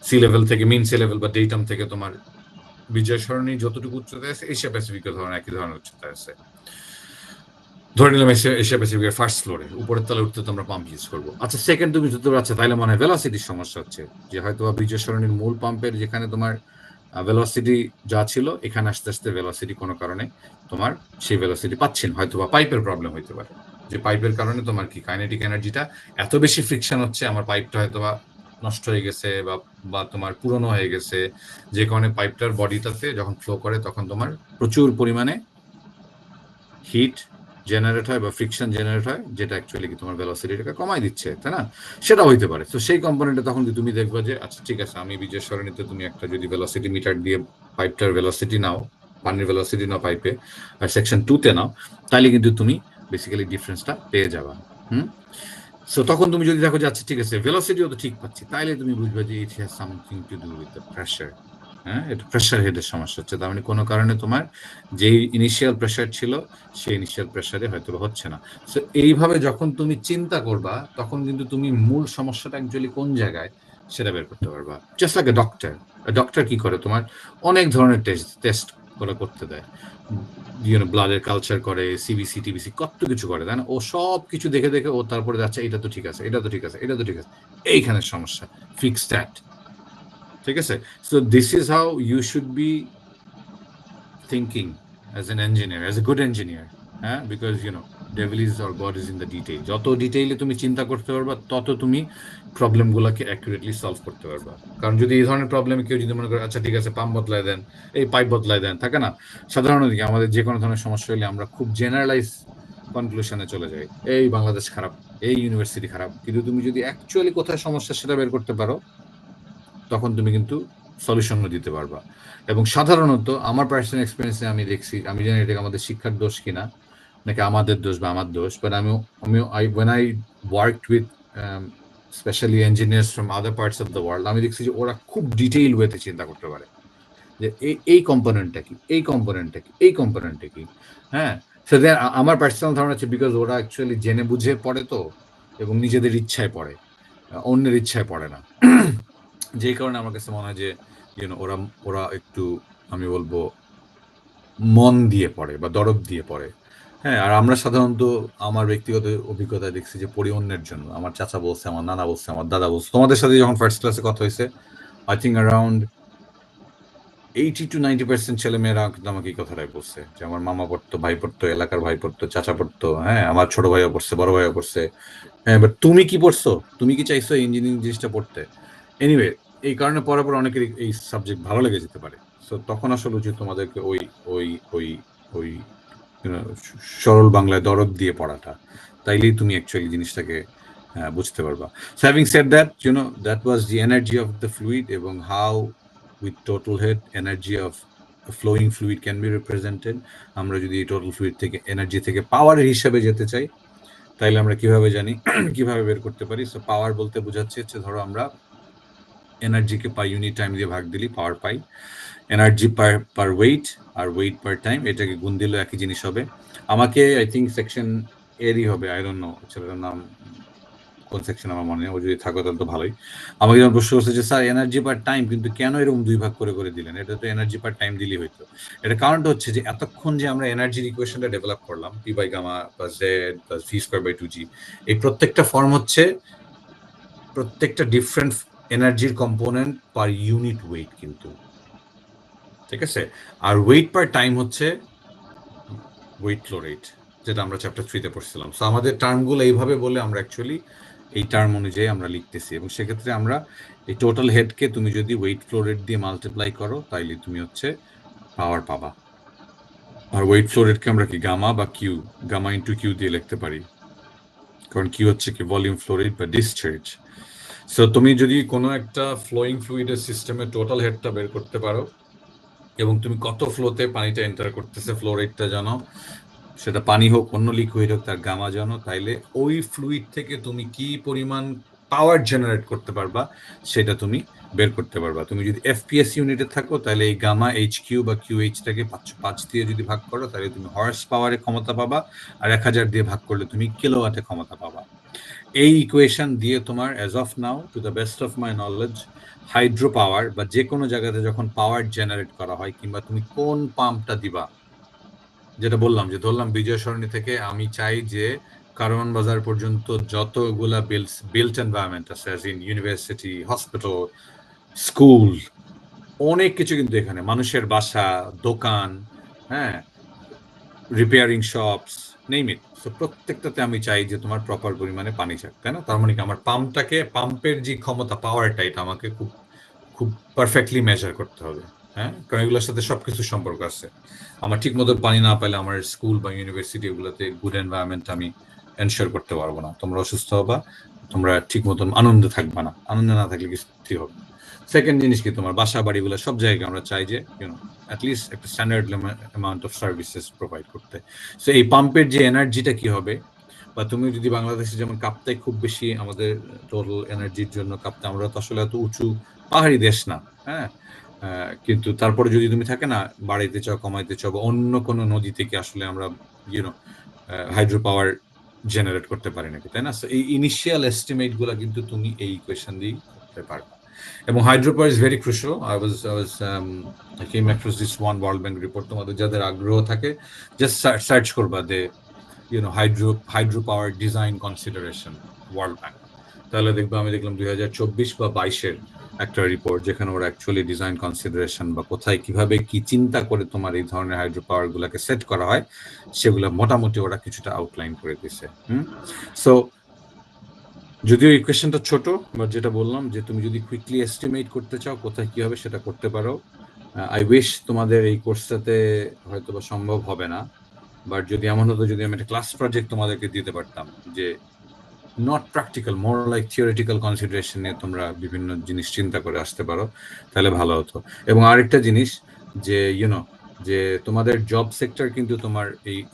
Sea level থেকে, মিন সি লেভেল বা ডেটাম থেকে তোমার বিজয় সরণি যতটুকু উচ্চতায় আছে, এশিয়া প্যাসিফিকের ধরনের একই ধরনের উচ্চতায় আছে। ধরে নিলাম এশিয়া প্যাসিফিকের ফার্স্ট ফ্লোরে, উপরের তলে উঠতে তোমরা পাম্প ইউজ করবো। আচ্ছা সেকেন্ড তুমি ধরতে পারছো, তাইলে মনে হয় ভেলোসিটির সমস্যা হচ্ছে, যে হয়তো বিজয় সরণির মূল পাম্পের যেখানে তোমার ভেলোসিটি যা ছিল, এখানে আস্তে আস্তে ভেলোসিটি কোনো কারণে তোমার সেই ভেলোসিটি পাচ্ছি না, হয়তো বা পাইপের প্রবলেম হইতে পারে, যে পাইপের কারণে তোমার কি কাইনেটিক এনার্জিটা এত বেশি ফ্রিকশন হচ্ছে, আমার পাইপটা হয়তো বা নষ্ট হয়ে গেছে বা তোমার পুরনো হয়ে গেছে, যে কারণে পাইপটার বডিটাতে যখন ফ্লো করে তখন তোমার প্রচুর পরিমাণে হিট জেনারেট হয় বা ফ্রিকশন জেনারেট হয়, যেটা অ্যাকচুয়ালি কি তোমার ভেলোসিটিটাকে কমাই দিচ্ছে, তাই না? সেটা হইতে পারে। তো সেই কম্পোনেন্টে তখন কি তুমি দেখবা যে আচ্ছা ঠিক আছে, আমি বিজয় সরণিতে তুমি একটা যদি ভেলোসিটি মিটার দিয়ে পাইপটার ভেলোসিটি নাও, পানির ভেলোসিটি নাও পাইপে, আর সেকশন 2-তে নাও, তাহলে কিন্তু তুমি বেসিক্যালি ডিফারেন্সটা পেয়ে যাবা। সো তখন তুমি যদি দেখো যে আচ্ছা ঠিক আছে ভেলোসিটিও তো ঠিক পাচ্ছি, তাইলে তুমি বুঝবে যে it has something to do with the pressure. হ্যাঁ, এটা প্রেশার হেডের সমস্যা হচ্ছে, তার মানে কোনো কারণে তোমার যেই ইনিশিয়াল প্রেশার ছিল সেই ইনিশিয়াল প্রেশারে হয়তো হচ্ছে না। সো এইভাবে যখন তুমি চিন্তা করবা, তখন কিন্তু তুমি মূল সমস্যাটা অ্যাকচুয়ালি কোন জায়গায় সেটা বের করতে পারবা। Just like a doctor. Doctor কি করে, তোমার অনেক ধরনের টেস্ট করতে দেয়, ব্লাডের কালচার করে, সিবিসি টিবিসি কত কিছু করে, তাই না? ও সব কিছু দেখে দেখে ও তারপরে যাচ্ছে এটা তো ঠিক আছে, এটা তো ঠিক আছে, এটা তো ঠিক আছে, এইখানে সমস্যা, ফিক্স দ্যাট। ঠিক আছে? So this is how you should be thinking as an engineer, as a good engineer. হ্যাঁ, because devil is or god is in the detail. যত ডিটেইলে তুমি চিন্তা করতে পারবা, তত তুমি প্রবলেমগুলোকে অ্যাকুরেটলি সলভ করতে পারবা। কারণ যদি এই ধরনের প্রবলেমে কেউ যদি মনে করে আচ্ছা ঠিক আছে পাম্প বদলায় দেন, এই পাইপ বদলায় দেন, থাকে না সাধারণত কি আমাদের যে কোনো ধরনের সমস্যা হলে আমরা খুব জেনারেলাইজ কনক্লুশনে চলে যাই, এই বাংলাদেশ খারাপ, এই ইউনিভার্সিটি খারাপ। কিন্তু তুমি যদি অ্যাকচুয়ালি কোথায় সমস্যা সেটা বের করতে পারো, তখন তুমি কিন্তু সলিউশনও দিতে পারবা। এবং সাধারণত আমার পার্সোনাল এক্সপিরিয়েন্সে আমি দেখছি, আমি জানি এটা আমাদের শিক্ষার দোষ কিনা, নাকি আমাদের দোষ বা আমার দোষ, but when I worked with specially engineers from other parts of the world, আমি দেখছি যে ওরা খুব ডিটেইল ওয়েতে চিন্তা করতে পারে যে এই কম্পোনেন্টটা কি, এই কম্পোনেন্টটা কি, এই কম্পোনেন্টটা কি। হ্যাঁ, সেটা আমার পার্সোনাল ধারণা হচ্ছে বিকজ ওরা অ্যাকচুয়ালি জেনে বুঝে পড়ে তো, এবং নিজেদের ইচ্ছায় পড়ে, অন্যের ইচ্ছায় পড়ে না। যেই কারণে আমার কাছে মনে হয় যে ওরা একটু, আমি বলবো, মন দিয়ে পড়ে বা দরদ দিয়ে পড়ে। হ্যাঁ, আর আমরা সাধারণত, আমার ব্যক্তিগত অভিজ্ঞতা দেখছি যে পড়ি অন্যের জন্য। আমার চাচা বলছে, আমার নানা বলছে, আমার দাদা বলছে। তোমাদের সাথে যখন ফার্স্ট ক্লাসে কথা হয়েছে, আই থিঙ্ক অ্যারাউন্ড 80 to 90% ছেলেমেয়েরা কিন্তু আমাকে এই কথাটাই বলছে, যে আমার মামা পড়তো, ভাই পড়তো, এলাকার ভাই পড়তো, চাচা পড়তো, হ্যাঁ আমার ছোট ভাইও পড়ছে, বড় ভাইও পড়ছে। হ্যাঁ, বাট তুমি কি পড়ছো? তুমি কি চাইছো ইঞ্জিনিয়ারিং জিনিসটা পড়তে? এনিওয়ে, এই কারণে পড়ার পর অনেকের এই সাবজেক্ট ভালো লেগে যেতে পারে। সো তখন আসলে উচিত তোমাদেরকে ওই ওই ওই ওই সরল বাংলায় দরদ দিয়ে পড়াটা, তাইলেই তুমি অ্যাকচুয়ালি জিনিসটাকে বুঝতে পারবা। So having said that, that was the energy of the fluid, এবং how with total head energy of a flowing fluid can be represented. আমরা যদি টোটাল ফ্লুইড থেকে এনার্জি থেকে পাওয়ারের হিসাবে যেতে চাই, তাইলে আমরা কিভাবে জানি, কিভাবে বের করতে পারি? সো পাওয়ার বলতে বোঝাচ্ছে হচ্ছে, ধরো আমরা এনার্জিকে পার ইউনিট টাইম দিয়ে ভাগ দিলি পাওয়ার পাই, এনার্জি পার ওয়েট আর ওয়েট পার টাইম, এটাকে গুণ দিলেও একই জিনিস হবে। আমাকে আই থিঙ্ক সেকশন এরই হবে, আই ডোন্ট নো ছেলেটার নাম কোন সেকশন আমার মনে নেই, ও যদি থাকো তাহলে তো ভালোই। আমাকে যখন প্রশ্ন করছে যে স্যার এনার্জি পার টাইম কিন্তু কেন এরকম দুই ভাগ করে করে দিলেন, এটা তো এনার্জি পার টাইম দিলেই হইতো। এটা কারণটা হচ্ছে যে এতক্ষণ যে আমরা এনার্জির ইকুয়েশনটা ডেভেলপ করলাম, P by gamma plus Z plus V square by 2g, এই প্রত্যেকটা ফর্ম হচ্ছে প্রত্যেকটা ডিফারেন্ট এনার্জির কম্পোনেন্ট পার ইউনিট ওয়েট কিন্তু, ঠিক আছে? আর ওয়েট পার টাইম হচ্ছে ওয়েট ফ্লো রেট, যেটা আমরা চ্যাপ্টার 3-তে পড়ছিলাম। সো আমাদের টার্মগুলো এইভাবে বলে আমরা অ্যাকচুয়ালি এই টার্ম অনুযায়ী আমরা লিখতেছি, এবং সেক্ষেত্রে আমরা এই টোটাল হেডকে তুমি যদি ওয়েট ফ্লো রেট দিয়ে মাল্টিপ্লাই করো, তাইলে তুমি হচ্ছে পাওয়ার পাবা। আর ওয়েট ফ্লো রেটকে আমরা কি গামা বা কিউ, গামা ইন্টু কিউ দিয়ে লিখতে পারি, কারণ কিউ হচ্ছে কি ভলিউম ফ্লো রেট বা ডিসচার্জ। সো তুমি যদি কোনো একটা ফ্লোয়িং ফ্লুইডের সিস্টেমে টোটাল হেডটা বের করতে পারো এবং তুমি কত ফ্লোতে পানিটা এন্টার করতেছে, ফ্লো রেটটা জানো, সেটা পানি হোক অন্য লিকুইড হোক, তার গামা জানো, তাইলে ওই ফ্লুইড থেকে তুমি কি পরিমাণ পাওয়ার জেনারেট করতে পারবা সেটা তুমি বের করতে পারবা। তুমি যদি এফপিএস ইউনিটে থাকো তাহলে এই গামা এইচ কিউ বা কিউ এইচটাকে 505 দিয়ে যদি ভাগ করো তাহলে তুমি হর্স পাওয়ারে ক্ষমতা পাবা, আর 1000 দিয়ে ভাগ করলে তুমি কিলোওয়াটে ক্ষমতা পাবা। এই ইকুয়েশন দিয়ে তোমার as of now to the best of my knowledge hydro power বা যে কোনো জায়গাতে যখন পাওয়ার জেনারেট করা হয়, কিংবা তুমি কোন পাম্পটা দিবা, যেটা বললাম যে ধরলাম বিজয় সরণি থেকে আমি চাই যে কারওয়ান বাজার পর্যন্ত যতগুলা বিল্ট এনভায়রনমেন্ট আছে, as in university, hospital, school, অনেক কিছু কিন্তু এখানে, মানুষের বাসা, দোকান, হ্যাঁ, repairing shops, name it. So প্রত্যেকটাতে আমি চাই যে তোমার প্রপার পরিমাণে পানি চাক, তাই না? তার মানে কি আমার পাম্পের যে ক্ষমতা, পাওয়ারটা, এটা আমাকে খুব খুব পারফেক্টলি মেজার করতে হবে, হ্যাঁ, কারণ এগুলোর সাথে সবকিছু সম্পর্ক আছে। আমার ঠিক মতো পানি না পেলে আমার স্কুল বা ইউনিভার্সিটি এগুলোতে গুড এনভায়রনমেন্ট আমি এনশিওর করতে পারবো না। তোমরা অসুস্থ হবা, তোমরা ঠিক মতন আনন্দে থাকবা না, আনন্দে না থাকলে কিছুই হবে। সেকেন্ড জিনিস কি, তোমার বাসা বাড়িগুলো সব জায়গায় আমরা চাই যে অ্যাটলিস্ট একটা standard amount of services provide করতে। সো এই পাম্পের যে এনার্জিটা কি হবে, বা তুমি যদি বাংলাদেশে যেমন কাপ্তাই খুব বেশি আমাদের টোটাল এনার্জির জন্য কাপ্তাই, আমরা তো আসলে এত উঁচু পাহাড়ি দেশ না, হ্যাঁ, কিন্তু তারপরে যদি তুমি থাকে না বাড়াইতে চাও, কমাইতে চাও, বা অন্য কোনো নদী থেকে আসলে আমরা হাইড্রো পাওয়ার জেনারেট করতে পারি নাকি, তাই না? এই ইনিশিয়াল এস্টিমেট গুলা কিন্তু তুমি এই ইকুয়েশন দিয়ে করতে পারবে। এবং hydro power is very crucial. I came across this one World Bank report, তোমাদের যাদের আগ্রহ থাকে জাস্ট সার্চ করবা the hydro power design consideration world bank, তাহলে দেখবো, আমি দেখলাম 2024 বা 22-এর একটা রিপোর্ট যেখানে ওরা অ্যাকচুয়ালি ডিজাইন কনসিডারেশন বা কোথায় কিভাবে কি চিন্তা করে তোমার এই ধরনের হাইড্রো পাওয়ার গুলাকে সেট করা হয় সেগুলো মোটামুটি ওরা কিছুটা আউটলাইন করে দিছে। সো যদিও ইকুয়েশনটা ছোট, বা যেটা বললাম যে তুমি যদি কুইকলি এস্টিমেট করতে চাও কোথায় কি হবে সেটা করতে পারো। আই উইশ তোমাদের এই কোর্সটাতে হয়তো বা সম্ভব হবে না, বাট যদি এমন হতো যদি আমি একটা ক্লাস প্রজেক্ট তোমাদেরকে দিতে পারতাম যে not practical, more like theoretical consideration নিয়ে তোমরা বিভিন্ন জিনিস চিন্তা করে আসতে পারো, তাহলে ভালো হতো। এবং আরেকটা জিনিস যে যে তোমাদের জব সেক্টর কিন্তু তোমার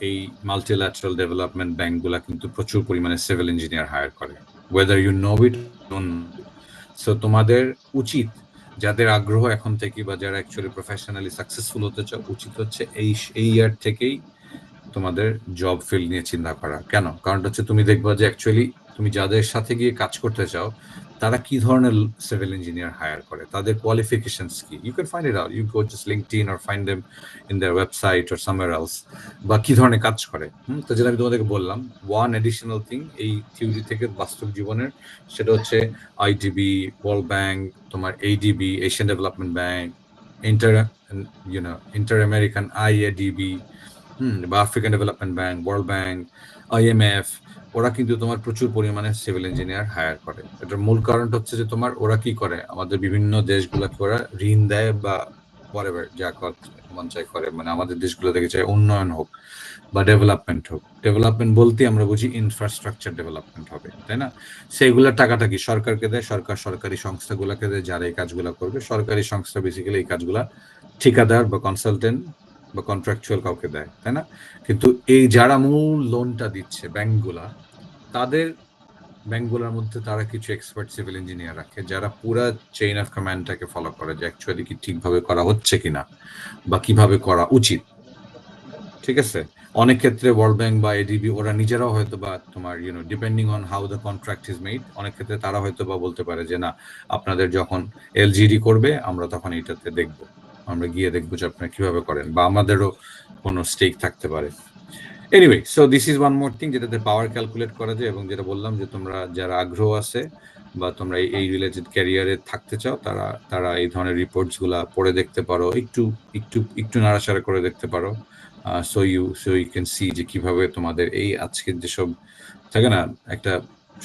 এই মাল্টিল্যাটারাল ডেভেলপমেন্ট ব্যাংকগুলা কিন্তু প্রচুর পরিমাণে সিভিল ইঞ্জিনিয়ার হায়ার করে, whether you know it don't know. So তোমাদের উচিত, যাদের আগ্রহ এখন থেকে বা যারা অ্যাকচুয়ালি প্রফেশনালি সাকসেসফুল হতে চাও, উচিত হচ্ছে এই ইয়ার থেকেই তোমাদের জব ফিল্ড নিয়ে চিন্তা করা। কেন? কারণটা হচ্ছে তুমি দেখবা যে অ্যাকচুয়ালি তুমি যাদের সাথে গিয়ে কাজ করতে চাও তারা কি ধরনের সিভিল ইঞ্জিনিয়ার হায়ার করে, তাদের কোয়ালিফিকেশনস কি। You can find it out, you go just LinkedIn or find them in their website or somewhere else, বা কি ধরনের কাজ করে। তো যেটা আমি তোমাদেরকে বললাম, ওয়ান এডিশনাল থিং এই থিওরি থেকে বাস্তব জীবনের, সেটা হচ্ছে আইডিবি, ওয়ার্ল্ড ব্যাংক, তোমার ADB, Asian development bank, inter American IADB, বা African development bank, world bank, IMF, ওরা কিন্তু তোমার প্রচুর পরিমাণে সিভিল ইঞ্জিনিয়ার হায়ার করে। এটার মূল কারণটা হচ্ছে যে তোমার ওরা কি করে, আমাদের বিভিন্ন দেশগুলোকে ওরা ঋণ দেয় বা whatever, যা মন চাই করে, মানে আমাদের দেশগুলো থেকে চাই উন্নয়ন হোক বা ডেভেলপমেন্ট হোক। ডেভেলপমেন্ট বলতে আমরা বুঝি ইনফ্রাস্ট্রাকচার ডেভেলপমেন্ট হবে, তাই না? সেইগুলোর টাকাটা কি সরকারকে দেয়, সরকারি সংস্থাগুলোকে দেয় যারা এই কাজগুলো করবে। সরকারি সংস্থা বেসিক্যালি এই কাজগুলা ঠিকাদার বা কনসালটেন্ট বা কন্ট্রাকচুয়াল কাউকে দেয়, তাই না? কিন্তু এই যারা মূল লোনটা দিচ্ছে ব্যাংকগুলা, তাদের ব্যাংকগুলোর মধ্যে তারা কিছু এক্সপার্ট সিভিল ইঞ্জিনিয়ার রাখে যারা পুরা চেইন অফ কমান্ডটাকে ফলো করে, যে অ্যাকচুয়ালি কি ঠিকভাবে করা হচ্ছে কিনা বা কিভাবে করা উচিত। ঠিক আছে? অনেক ক্ষেত্রে ওয়ার্ল্ড ব্যাংক বা এডিবি ওরা নিজেরাও হয়তো বা তোমার depending on how the contract is made, অনেক ক্ষেত্রে তারা হয়তো বা বলতে পারে যে না, আপনাদের যখন এলজিডি করবে আমরা তখন এটাতে দেখবো, আমরা গিয়ে দেখবো যে আপনারা কিভাবে করেন, বা আমাদেরও কোনো স্টেক থাকতে পারে। Anyway, so this is one more thing যেটাতে পাওয়ার ক্যালকুলেট করা যায়। এবং যেটা বললাম যে তোমরা যারা আগ্রহ আছে বা তোমরা এই রিলেটেড ক্যারিয়ারে থাকতে চাও, তারা এই ধরনের রিপোর্টস গুলা পড়ে দেখতে পারো, একটু নাড়াচাড়া করে দেখতে পারো। সো ইউ ক্যান সি যে কিভাবে তোমাদের এই আজকের যেসব থাকে না, একটা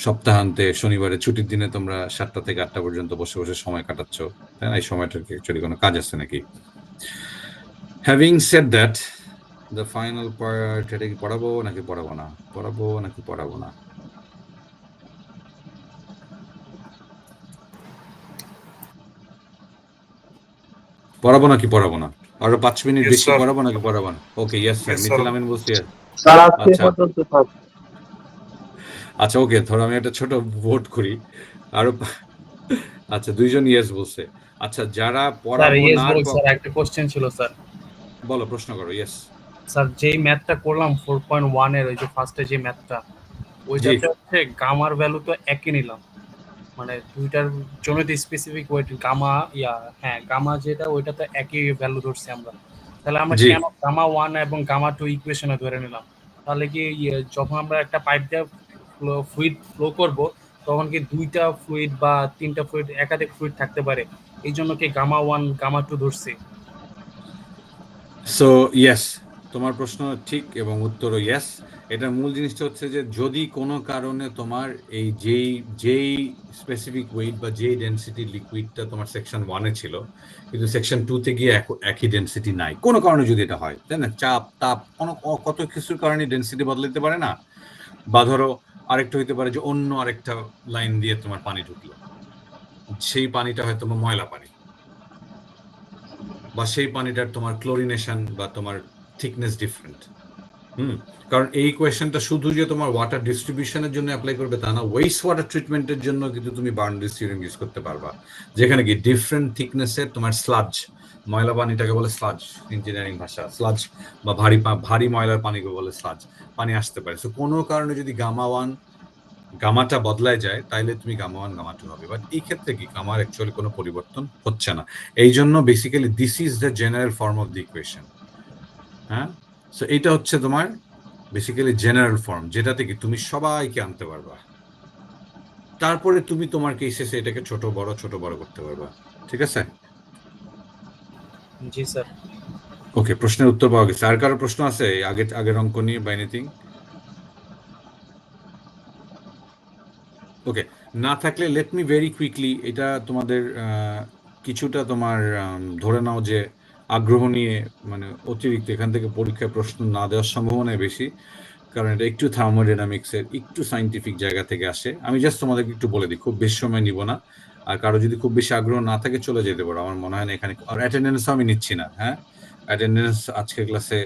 সপ্তাহান্তে শনিবারে ছুটির দিনে তোমরা 7টা থেকে 8টা পর্যন্ত বসে বসে সময় কাটাচ্ছ, তাই না? এই সময়টার কি অ্যাকচুয়ালি কোনো কাজ আছে নাকি? Having said that, the final part, এটা কি পড়াবো নাকি পড়াবো না? পড়াবো নাকি পড়াবো না? পড়াবো নাকি পড়াবো না? আরো 5 মিনিট Yes, বেশি sir. পড়াবো নাকি পড়াবো না? Okay, yes sir. Yes, sir. Mithil Amin বলছি। স্যার আজকে আচ্ছা পর্যন্ত থাক। আচ্ছা, ওকে, ধরো আমি একটা ছোট ভোট করি। আরো আচ্ছা, 2 জন ইয়েস বলছে। আচ্ছা, যারা স্যার পড়াবো ইয়েস না বল স্যার, একটা কোশ্চেন ছিল স্যার। বলো, প্রশ্ন করো। ইয়েস স্যার যেই ম্যাথটা করলাম 4.1 এর ওই যে ফার্স্টে যে ম্যাথটা, ওইটাতে হচ্ছে গামার ভ্যালু তো একই নিলাম, মানে দুইটার জন্য তো স্পেসিফিক ওয়েট গামা গামা যেটা ওইটা তো একই ভ্যালু ধরছি আমরা। তাহলে আমরা জি। কেন গামা 1 এবং গামা 2 ইকুয়েশনে ধরে নিলাম? তাহলে কি যখন আমরা একটা পাইপ দিয়ে ফ্লুইড ফ্লো করব তখন কি দুইটা ফ্লুইড বা তিনটা ফ্লুইড, একাধিক ফ্লুইড থাকতে পারে, এই জন্য কি গামা 1 গামা 2 ধরছি? সো ইয়েস, তোমার প্রশ্ন ঠিক এবং উত্তরও ইয়েস। এটার মূল জিনিসটা হচ্ছে যে যদি কোনো কারণে তোমার এই যেই স্পেসিফিক ওয়েট বা যেই ডেনসিটি লিকুইডটা তোমার সেকশন 1-এ ছিল, কিন্তু সেকশন 2-তে গিয়ে একই ডেনসিটি নাই, কোনো কারণে যদি এটা হয়, তাই না? চাপ, তাপ, কত কিছুর কারণে ডেনসিটি বদলাতে পারে না? বা ধরো আরেকটা হইতে পারে যে অন্য আরেকটা লাইন দিয়ে তোমার পানি ঢুকলো, সেই পানিটা হয়তো ময়লা পানি, বা সেই পানিটার তোমার ক্লোরিনেশন বা তোমার থিকনেস ডিফারেন্ট। কারণ এই কোয়েশ্চেনটা শুধু যে তোমার ওয়াটার ডিস্ট্রিবিউশনের জন্য অ্যাপ্লাই করবে তা না, ওয়েস্ট ওয়াটার ট্রিটমেন্টের জন্য কিন্তু তুমি বার্নডি থিওরেম ইউজ করতে পারবা, যেখানে কি ডিফারেন্ট থিকনেসের তোমার স্লাজ, ময়লা পানিটাকে বলে স্লাজ ইঞ্জিনিয়ারিং ভাষা, স্লাজ বা ভারী ময়লার পানিকে বলে স্লাজ, পানি আসতে পারে। সো কোনো কারণে যদি গামাটা বদলায় যায় তাইলে তুমি গামা 1 গামা 2 হবে। বাট এই ক্ষেত্রে কি গামার অ্যাকচুয়ালি কোনো পরিবর্তন হচ্ছে না। এই জন্য basically this is the general form of the equation. হ্যাঁ, সো এটা হচ্ছে তোমার বেসিক্যালি জেনারেল ফর্ম, যেটাতে কি তুমি সবাইকে আনতে পারবা। তারপরে তুমি তোমার কেসে এটাকে ছোট বড় করতে পারবা। ঠিক আছে? জি স্যার। ওকে, প্রশ্নের উত্তর পাওয়া গেছে। আর কারো প্রশ্ন আছে আগের অঙ্ক নিয়ে বা এনিথিং? ওকে, না থাকলে লেট মি ভেরি কুইকলি, এটা তোমাদের কিছুটা তোমার ধরে নাও যে আগ্রহ নিয়ে, মানে অতিরিক্ত এখান থেকে পরীক্ষায় প্রশ্ন না দেওয়ার সম্ভাবনাই বেশি, কারণ এটা একটু থার্মোডাইনামিক্সের একটু সাইন্টিফিক জায়গা থেকে আসে। আমি জাস্ট তোমাদেরকে একটু বলে দিই, খুব বেশি সময় নিব না। আর কারো যদি খুব বেশি আগ্রহ না থাকে চলে যেতে পারো, আমার মনে হয় না এখানে। আর অ্যাটেন্ডেন্স আমি নিচ্ছি না। হ্যাঁ, অ্যাটেন্ডেন্স আজকের ক্লাসে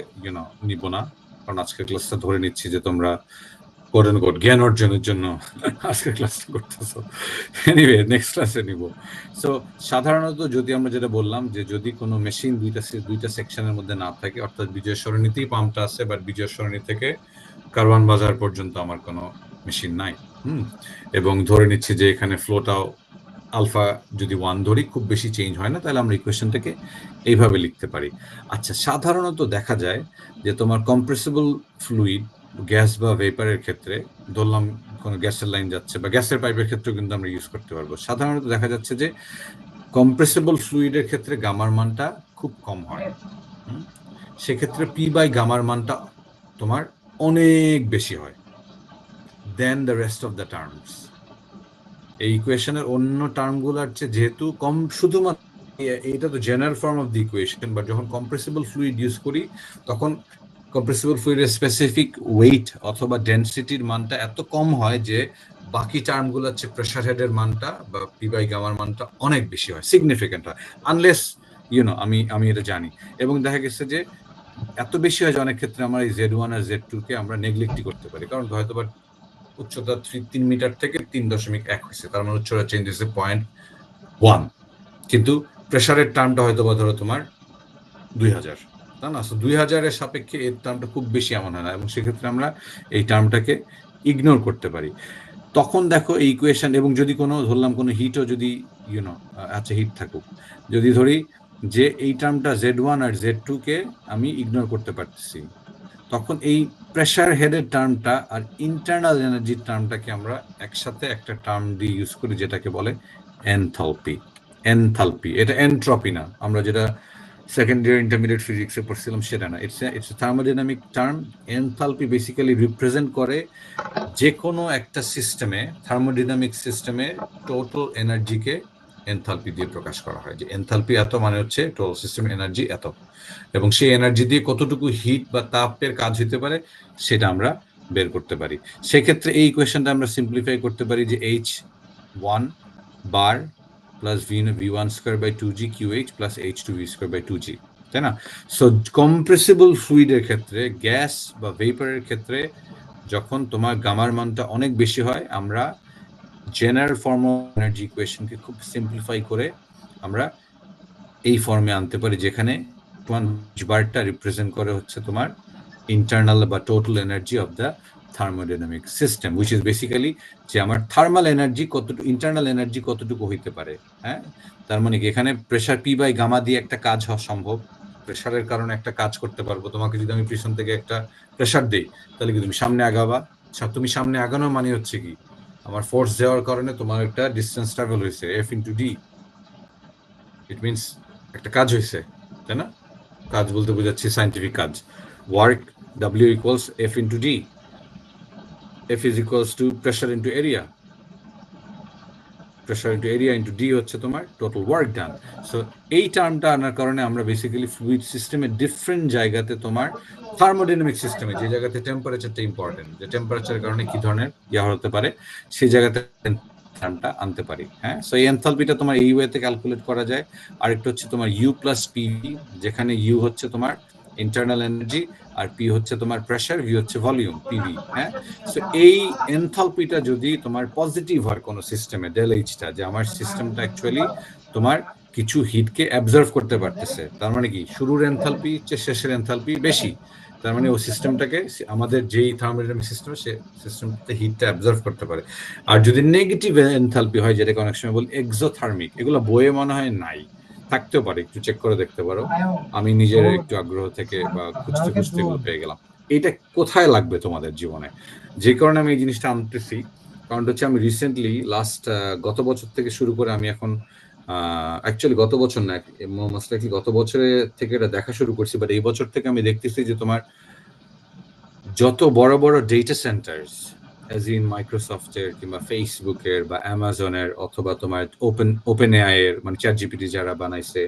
নিব না, কারণ আজকের ক্লাসটা ধরে নিচ্ছি যে তোমরা কোট এন্ড কোট জ্ঞান অর্জনের জন্য আজকের ক্লাসটা করতেছো। এনিওয়ে, নেক্সট ক্লাসে নিব। সো সাধারণত যদি আমরা যেটা বললাম যে যদি কোনো মেশিন দুইটা সেকশনের মধ্যে না থাকে, অর্থাৎ বিজয় সরণিতেই পাম্পটা আছে, বাট বিজয় সরণি থেকে কারওয়ান বাজার পর্যন্ত আমার কোনো মেশিন নাই, এবং ধরে নিচ্ছি যে এখানে ফ্লোটাও আলফা যদি 1 ধরি, খুব বেশি চেঞ্জ হয় না, তাহলে আমরা ইকুয়েশনটাকে এইভাবে লিখতে পারি। আচ্ছা, সাধারণত দেখা যায় যে তোমার কম্প্রেসিবল ফ্লুইড, গ্যাস বা ভেপারের ক্ষেত্রে, ধরলাম কোনো গ্যাসের লাইন যাচ্ছে বা গ্যাসের পাইপের ক্ষেত্রেও কিন্তু আমরা ইউজ করতে পারবো। সাধারণত দেখা যাচ্ছে যে কম্প্রেসিবল ফ্লুইডের ক্ষেত্রে গামার মানটা খুব কম হয়। সেক্ষেত্রে পি বাই গামার মানটা তোমার অনেক বেশি হয় then the rest of the terms. এই ইকুয়েশনের অন্য টার্মগুলোর চেয়ে যেহেতু কম, শুধুমাত্র এটা তো general form of the equation, but যখন কম্প্রেসিবল ফ্লুইড ইউজ করি তখন কম্প্রেসিবল ফ্লুইডের স্পেসিফিক ওয়েট অথবা ডেনসিটির মানটা এত কম হয় যে বাকি টার্মগুলোর চেয়ে প্রেশার হেডের মানটা বা পি বাই গামার মানটা অনেক বেশি হয়, সিগনিফিকেন্ট হয়, আনলেস আমি এটা জানি। এবং দেখা গেছে যে এত বেশি হয় যে অনেক ক্ষেত্রে আমরা এই Z1 আর Z2 কে আমরা নেগলেক্টই করতে পারি, কারণ হয়তো বা উচ্চতা 3 মিটার থেকে 3.1 হয়েছে, তার মানে উচ্চতা চেঞ্জ হয়েছে 0.1, কিন্তু প্রেসারের টার্মটা হয়তো বা ধরো তোমার 2000, তা না? 2000-এর সাপেক্ষে এর টার্মটা খুব বেশি এমন হয় না, এবং সেক্ষেত্রে আমরা এই টার্মটাকে ইগনোর করতে পারি। তখন দেখো এই ইকুয়েশন, এবং যদি ধরলাম কোনো হিটও যদি আচ্ছা হিট থাকুক, যদি ধরি যে এই টার্মটা Z1 আর Z2 কে আমি ইগনোর করতে পারতেছি, তখন এই প্রেসার হেডের টার্মটা আর ইন্টারনাল এনার্জির টার্মটাকে আমরা একসাথে একটা টার্ম দিয়ে ইউজ করি, যেটাকে বলে এনথালপি। এটা এনট্রপি না, আমরা যেটা সেকেন্ড ইয়ার ইন্টারমিডিয়েট ফিজিক্সে পড়ছিলাম সেটা না, it's thermodynamic term. Enthalpy basically represent করে যে কোনো একটা সিস্টেমে, থার্মোডাইনামিক সিস্টেমে টোটাল এনার্জিকে এনথালপি দিয়ে প্রকাশ করা হয়, যে এনথালপি এত মানে হচ্ছে টোটাল সিস্টেম এনার্জি এত, এবং সেই এনার্জি দিয়ে কতটুকু হিট বা তাপের কাজ হতে পারে সেটা আমরা বের করতে পারি। সেক্ষেত্রে এই ইকুয়েশনটা আমরা সিম্পলিফাই করতে পারি যে H1 bar plus V1 square by 2G QH plus H2V square by 2G, তাই না? সো কম্প্রেসিবল ফ্লুইডের ক্ষেত্রে, গ্যাস বা ভেপারের ক্ষেত্রে যখন তোমার গামার মানটা অনেক বেশি হয়, আমরা জেনারেল ফর্ম অফ এনার্জি ইকুয়েশনকে খুব সিম্পলিফাই করে আমরা এই ফর্মে আনতে পারি, যেখানে বারটা রিপ্রেজেন্ট করে হচ্ছে তোমার ইন্টারনাল বা total energy of the thermodynamic system, which is basically যে আমার থার্মাল এনার্জি কতটুকু, ইন্টারনাল এনার্জি কতটুকু হইতে পারে। হ্যাঁ, তার মানে কি এখানে প্রেশার পি বাই গামা দিয়ে একটা কাজ হওয়া সম্ভব, প্রেশারের কারণে একটা কাজ করতে পারবো। তোমাকে যদি আমি পিছন থেকে একটা প্রেশার দিই, তাহলে কি তুমি সামনে আগাবা? তুমি সামনে আগানো মানে হচ্ছে কি, আমার ফোর্স দেওয়ার কারণে তোমার একটা ডিস্টেন্স ট্রাভেল হয়েছে F into D, it means একটা কাজ হয়েছে, তাই না? কাজ বলতে বোঝাচ্ছি সাইন্টিফিক কাজ। Work W equals F into D, F is equals to pressure into area, pressure into area into D হচ্ছে তোমার total work done. So এই টার্মটা আনার কারণে আমরা বেসিক্যালি ফ্লুইড সিস্টেমে ডিফারেন্ট জায়গাতে তোমার থার্মোডাইনামিক সিস্টেমে যে জায়গাতে টেম্পারেচারটা ইম্পর্টেন্ট, যে টেম্পারেচারের কারণে কি ধরনের ইয়া হতে পারে, সেই জায়গাতে টার্মটা আনতে পারি। হ্যাঁ, সো এই এনথালপিটা তোমার এই ওয়েতে ক্যালকুলেট করা যায়। আরেকটা হচ্ছে তোমার U প্লাস পিভি, যেখানে U হচ্ছে তোমার ইন্টারনাল এনার্জি আর পি হচ্ছে তোমার প্রেসার, ভি হচ্ছে ভলিউম পিভি। হ্যাঁ, সো এই এনথালপিটা যদি তোমার পজিটিভ হয় কোনো সিস্টেমে, ডেল এইচটা, যে আমার সিস্টেমটা অ্যাকচুয়ালি তোমার কিছু হিটকে অ্যাবজর্ভ করতে পারতেছে, তার মানে কি শুরুর এনথালপি চেয়ে শেষের এনথালপি বেশি, তার মানে ওই সিস্টেমটাকে, আমাদের যেই থার্মোডাইনামিক সিস্টেম, সে সিস্টেমটাতে হিটটা অ্যাবজর্ভ করতে পারে। আর যদি নেগেটিভ এনথালপি হয়, যেটাকে অনেক সময় বলি এক্সোথার্মিক, এগুলো বইয়ে মনে হয় নাই, থাকতেও পারে, একটু চেক করে দেখতে পারো। আমি নিজের একটু আগ্রহ থেকে বা খুঁজতে খুঁজতে এগুলো পেয়ে গেলাম। এইটা কোথায় লাগবে তোমাদের জীবনে, যে কারণে আমি এই জিনিসটা আনতেছি, কারণ হচ্ছে আমি রিসেন্টলি লাস্ট গত বছর থেকে শুরু করে আমি এখন অ্যাকচুয়ালি গত বছর না, মোস্ট লাইকলি গত বছরে থেকে এটা দেখা শুরু করছি, বাট এই বছর থেকে আমি দেখতেছি যে তোমার যত বড় বড় ডেটা সেন্টার্স, অ্যাজ ইন মাইক্রোসফটের কিংবা ফেসবুকের বা অ্যামাজনের অথবা তোমার ওপেন এআই এর, মানে চ্যাট জিপিটি যারা বানাইছে,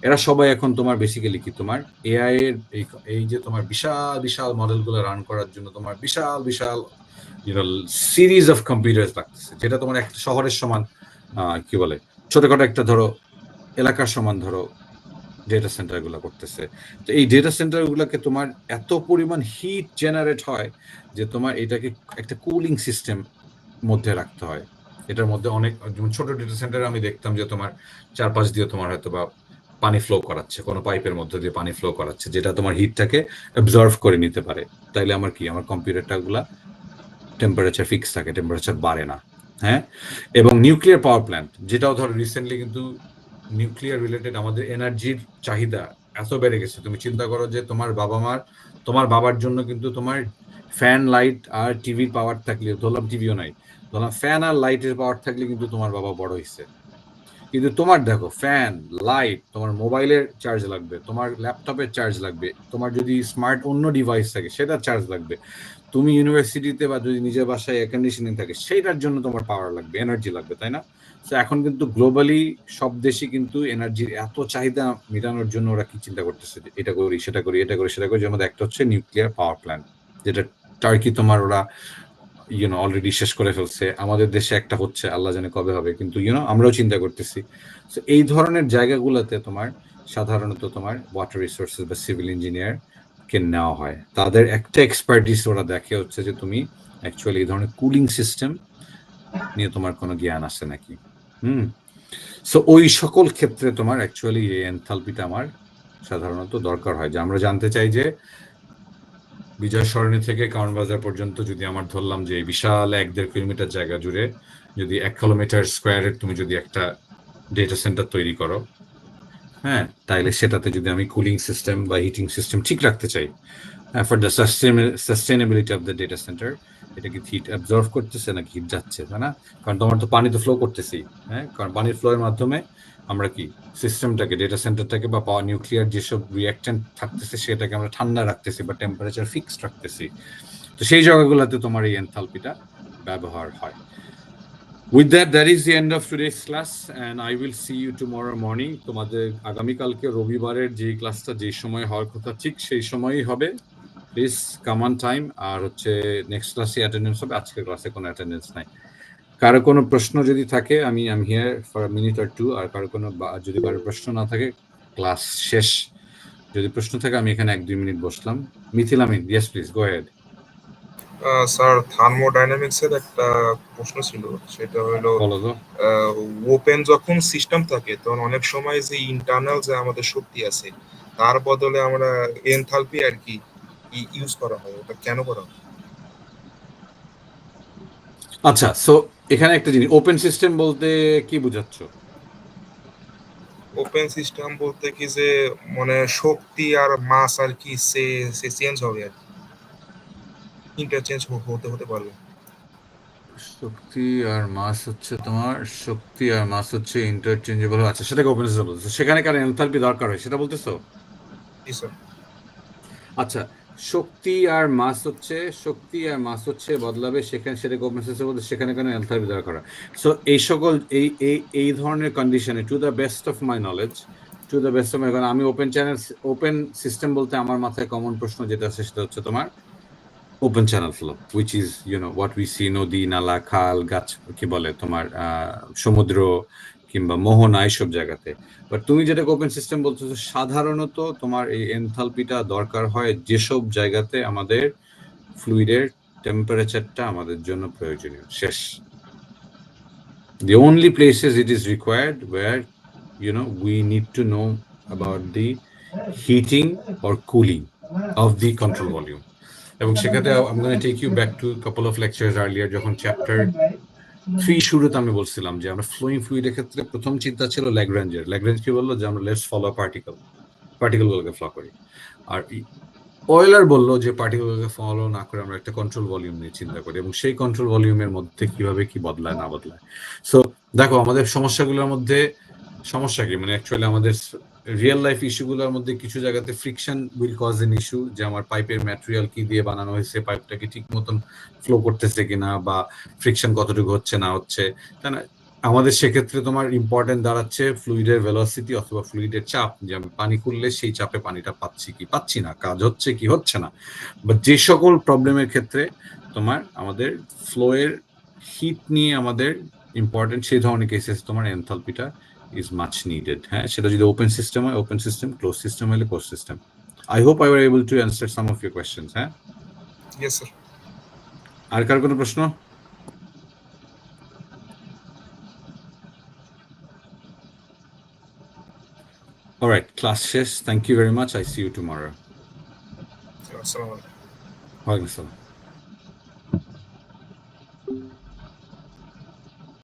এরা সবাই এখন তোমার বেসিক্যালি কি তোমার এআই এর এই যে তোমার বিশাল বিশাল মডেলগুলো রান করার জন্য তোমার বিশাল বিশাল সিরিজ অফ কম্পিউটার্স লাগতেছে, যেটা তোমার একটা শহরের সমান, কি বলে, ছোটখাটো একটা ধরো এলাকার সমান ধরো ডেটা সেন্টার গুলো করতেছে। তো এই ডেটা সেন্টার গুলোকে তোমার এত পরিমাণ হিট জেনারেট হয় যে তোমার এটাকে একটা কুলিং সিস্টেম মধ্যে রাখতে হয়। এটার মধ্যে অনেক, যেমন ছোট ডেটা সেন্টারে আমি দেখতাম যে তোমার চারপাশ দিয়ে তোমার হয়তো বা পানি ফ্লো করাচ্ছে, কোনো পাইপের মধ্যে দিয়ে পানি ফ্লো করাচ্ছে, যেটা তোমার হিটটাকে অ্যাবজর্ভ করে নিতে পারে। তাইলে আমার কি, আমার কম্পিউটারটা গুলা টেম্পারেচার ফিক্স থাকে, টেম্পারেচার বাড়ে না। হ্যাঁ, এবং নিউক্লিয়ার পাওয়ার প্ল্যান্ট, যেটাও ধরো রিসেন্টলি কিন্তু নিউক্লিয়ার রিলেটেড আমাদের এনার্জির চাহিদা এত বেড়ে গেছে, তুমি চিন্তা করো যে তোমার বাবার জন্য কিন্তু তোমার ফ্যান, লাইট আর টিভির পাওয়ার থাকলে, ধরলাম টিভিও নাই, ধরলাম ফ্যান আর লাইটের পাওয়ার থাকলে কিন্তু তোমার বাবা বড় হয়েছে। কিন্তু তোমার দেখো, ফ্যান, লাইট, তোমার মোবাইলের চার্জ লাগবে, তোমার ল্যাপটপের চার্জ লাগবে, তোমার যদি স্মার্ট অন্য ডিভাইস থাকে সেটার চার্জ লাগবে, তুমি ইউনিভার্সিটিতে বা যদি নিজের বাসায় এয়ার কন্ডিশনিং থাকে সেটার জন্য তোমার পাওয়ার লাগবে, এনার্জি লাগবে, তাই না? তো এখন কিন্তু গ্লোবালি সব দেশই কিন্তু এনার্জির এত চাহিদা মেটানোর জন্য ওরা কি চিন্তা করতেছে, এটা করি সেটা করি, এটা করি সেটা করি, যেমন একটা হচ্ছে নিউক্লিয়ার পাওয়ার প্ল্যান্ট, যেটা টার্কি তোমার ওরা অলরেডি শেষ করে ফেলছে। আমাদের দেশে একটা হচ্ছে, আল্লাহ জানে কবে হবে, কিন্তু আমরাও চিন্তা করতেছি। তো এই ধরনের জায়গাগুলোতে তোমার সাধারণত তোমার ওয়াটার রিসোর্সেস বা সিভিল ইঞ্জিনিয়ার কে নেওয়া হয়, তাদের একটা এক্সপার্টিস ওরা দেখে হচ্ছে যে তুমি অ্যাকচুয়ালি এই ধরনের কুলিং সিস্টেম নিয়ে তোমার কোনো জ্ঞান আছে নাকি। সো ওই সকল ক্ষেত্রে তোমার অ্যাকচুয়ালি এই এনথালপিটা আমার সাধারণত দরকার হয়, যে আমরা জানতে চাই যে বিজয় সরণি থেকে কারণ বাজার পর্যন্ত যদি আমার ধরলাম যে বিশাল 1-1.5 কিলোমিটার জায়গা জুড়ে যদি 1 কিলোমিটার স্কোয়ারের তুমি যদি একটা ডেটা সেন্টার তৈরি করো, হ্যাঁ, তাইলে সেটাতে যদি আমি কুলিং সিস্টেম বা হিটিং সিস্টেম ঠিক রাখতে চাই for the sustainability of the data centre, এটা কি হিট অ্যাবজর্ভ করতেছে নাকি হিট যাচ্ছে, তাই না? কারণ তোমার তো পানি তো ফ্লো করতেছি, হ্যাঁ, কারণ পানির ফ্লোয়ের মাধ্যমে আমরা কি সিস্টেমটাকে, ডেটা সেন্টারটাকে বা পাওয়ার নিউক্লিয়ার যেসব রিঅ্যাক্টেন্ট থাকতেছে সেটাকে আমরা ঠান্ডা রাখতেছি বা টেম্পারেচার ফিক্সড রাখতেছি। তো সেই জায়গাগুলোতে তোমার এই এনথালপিটা ব্যবহার হয়। With that, that is the end of today's class, and I will see you tomorrow morning. তোমাদের আগামীকালকে রবিবারের যে ক্লাসটা যে সময় হওয়ার কথা ঠিক সেই সময়ই হবে। Please come on time. আর হচ্ছে নেক্সট ক্লাসে অ্যাটেন্ডেন্স হবে, আজকের ক্লাসে কোনো অ্যাটেন্ডেন্স নাই। কারো কোনো প্রশ্ন যদি থাকে, আমি I am here for a minute or two. আর কারো কোনো যদি কারো প্রশ্ন না থাকে, ক্লাস শেষ। যদি প্রশ্ন থাকে আমি এখানে 1-2 মিনিট বসলাম। Mithil Amin, yes please go ahead. Sir thermodynamics এর একটা প্রশ্ন ছিল, সেটা হলো বলো তো। ওপেন যখন সিস্টেম থাকে তখন অনেক সময় যে ইন্টারনাল যে আমাদের শক্তি আছে তার বদলে আমরা এনথালপি আর কি ইউজ করা হয়, ওটা কেন করা হয়? আচ্ছা, সো এখানে একটা জিনিস, ওপেন সিস্টেম বলতে কি বোঝাচ্ছ? ওপেন সিস্টেম বলতে কি যে মানে শক্তি আর মাস আর কি সে চেঞ্জ হবে আর কি, ইন্টারচেঞ্জ হতে পারবে। শক্তি আর মাস হচ্ছে তোমার, শক্তি আর মাস হচ্ছে ইন্টারচেঞ্জেবল। আচ্ছা, সেটাকে ওপেন সিস্টেম বলতেছো। সেখানে কারণ এনথালপি দরকার হয় সেটা বলতেছো? জি স্যার। আচ্ছা, শক্তি আর মাস হচ্ছে বদলাবে, সেখানে সেটাকে ওপেন সিস্টেম বলতে সেখানে কেন এনথালপি দরকার হয়। সো এই সকল এই ধরনের কন্ডিশনে to the best of my knowledge, কারণ আমি ওপেন সিস্টেম বলতে আমার মাথায় কমন প্রশ্ন যেটা আছে সেটা হচ্ছে তোমার open channel flow, which is what we see, নদী, নালা, খাল, গাছ, কি বলে তোমার সমুদ্র কিংবা মোহনা, এইসব জায়গাতে। বাট তুমি যেটাকে ওপেন সিস্টেম বলতেছো, সাধারণত তোমার এই এনথালপিটা দরকার হয় যেসব জায়গাতে আমাদের ফ্লুইডের টেম্পারেচারটা আমাদের জন্য প্রয়োজনীয়। শেষ। The only places it is required where we need to know about the heating or cooling of the control volume. এবং সেক্ষেত্রে I'm going to take you back to a couple of lectures earlier, যখন চ্যাপ্টার 3 শুরুতে আমি বলছিলাম যে আমরা ফ্লোয়িং ফ্লুইডের ক্ষেত্রে প্রথম চিন্তা ছিল ল্যাগ্রাঞ্জের। ল্যাগ্রাঞ্জ কি বললো যে আমরা লেটস ফলো পার্টিকেলগুলোকে ফলো করি। আর অয়েলার বললো যে পার্টিকেলগুলোকে ফলো না করে আমরা একটা কন্ট্রোল ভলিউম নিয়ে চিন্তা করি, এবং সেই কন্ট্রোল ভলিউমের মধ্যে কিভাবে কি বদলায় না বদলায়। সো দেখো, আমাদের সমস্যাগুলোর মধ্যে সমস্যা কি, মানে অ্যাকচুয়ালি আমাদের রিয়েল লাইফ ইস্যুগুলোর মধ্যে কিছু জায়গাতে friction will cause an issue, যে আমার পাইপের ম্যাটেরিয়াল কি দিয়ে বানানো হয়েছে, পাইপটা কি ঠিক মতন ফ্লো করতেছে কিনা, বা ফ্রিকশন কতটুকু হচ্ছে না হচ্ছে, তাই না। আমাদের সেক্ষেত্রে তোমার ইম্পর্টেন্ট দাঁড়াচ্ছে ফ্লুইডের ভেলোসিটি অথবা ফ্লুইডের চাপ, যে আমি পানি খুললে সেই চাপে পানিটা পাচ্ছি কি পাচ্ছি না, কাজ হচ্ছে কি হচ্ছে না। বাট যে সকল প্রবলেমের ক্ষেত্রে তোমার আমাদের ফ্লোয়ের হিট নিয়ে আমাদের ইম্পর্টেন্ট, সেই ধরনের কেসেস তোমার এনথালপিটা is much needed. হ্যাঁ, সেটা যদি ওপেন সিস্টেম হয় ওপেন সিস্টেম, ক্লোজ সিস্টেম হলে close system. I hope I were able to answer some of your questions. হ্যাঁ, ইয়েস স্যার। আর কার কোনো প্রশ্ন? All right, class শেষ। Thank you very much. I see you tomorrow. আসসালামু আলাইকুম। ওয়ালাইকুম আসসালাম।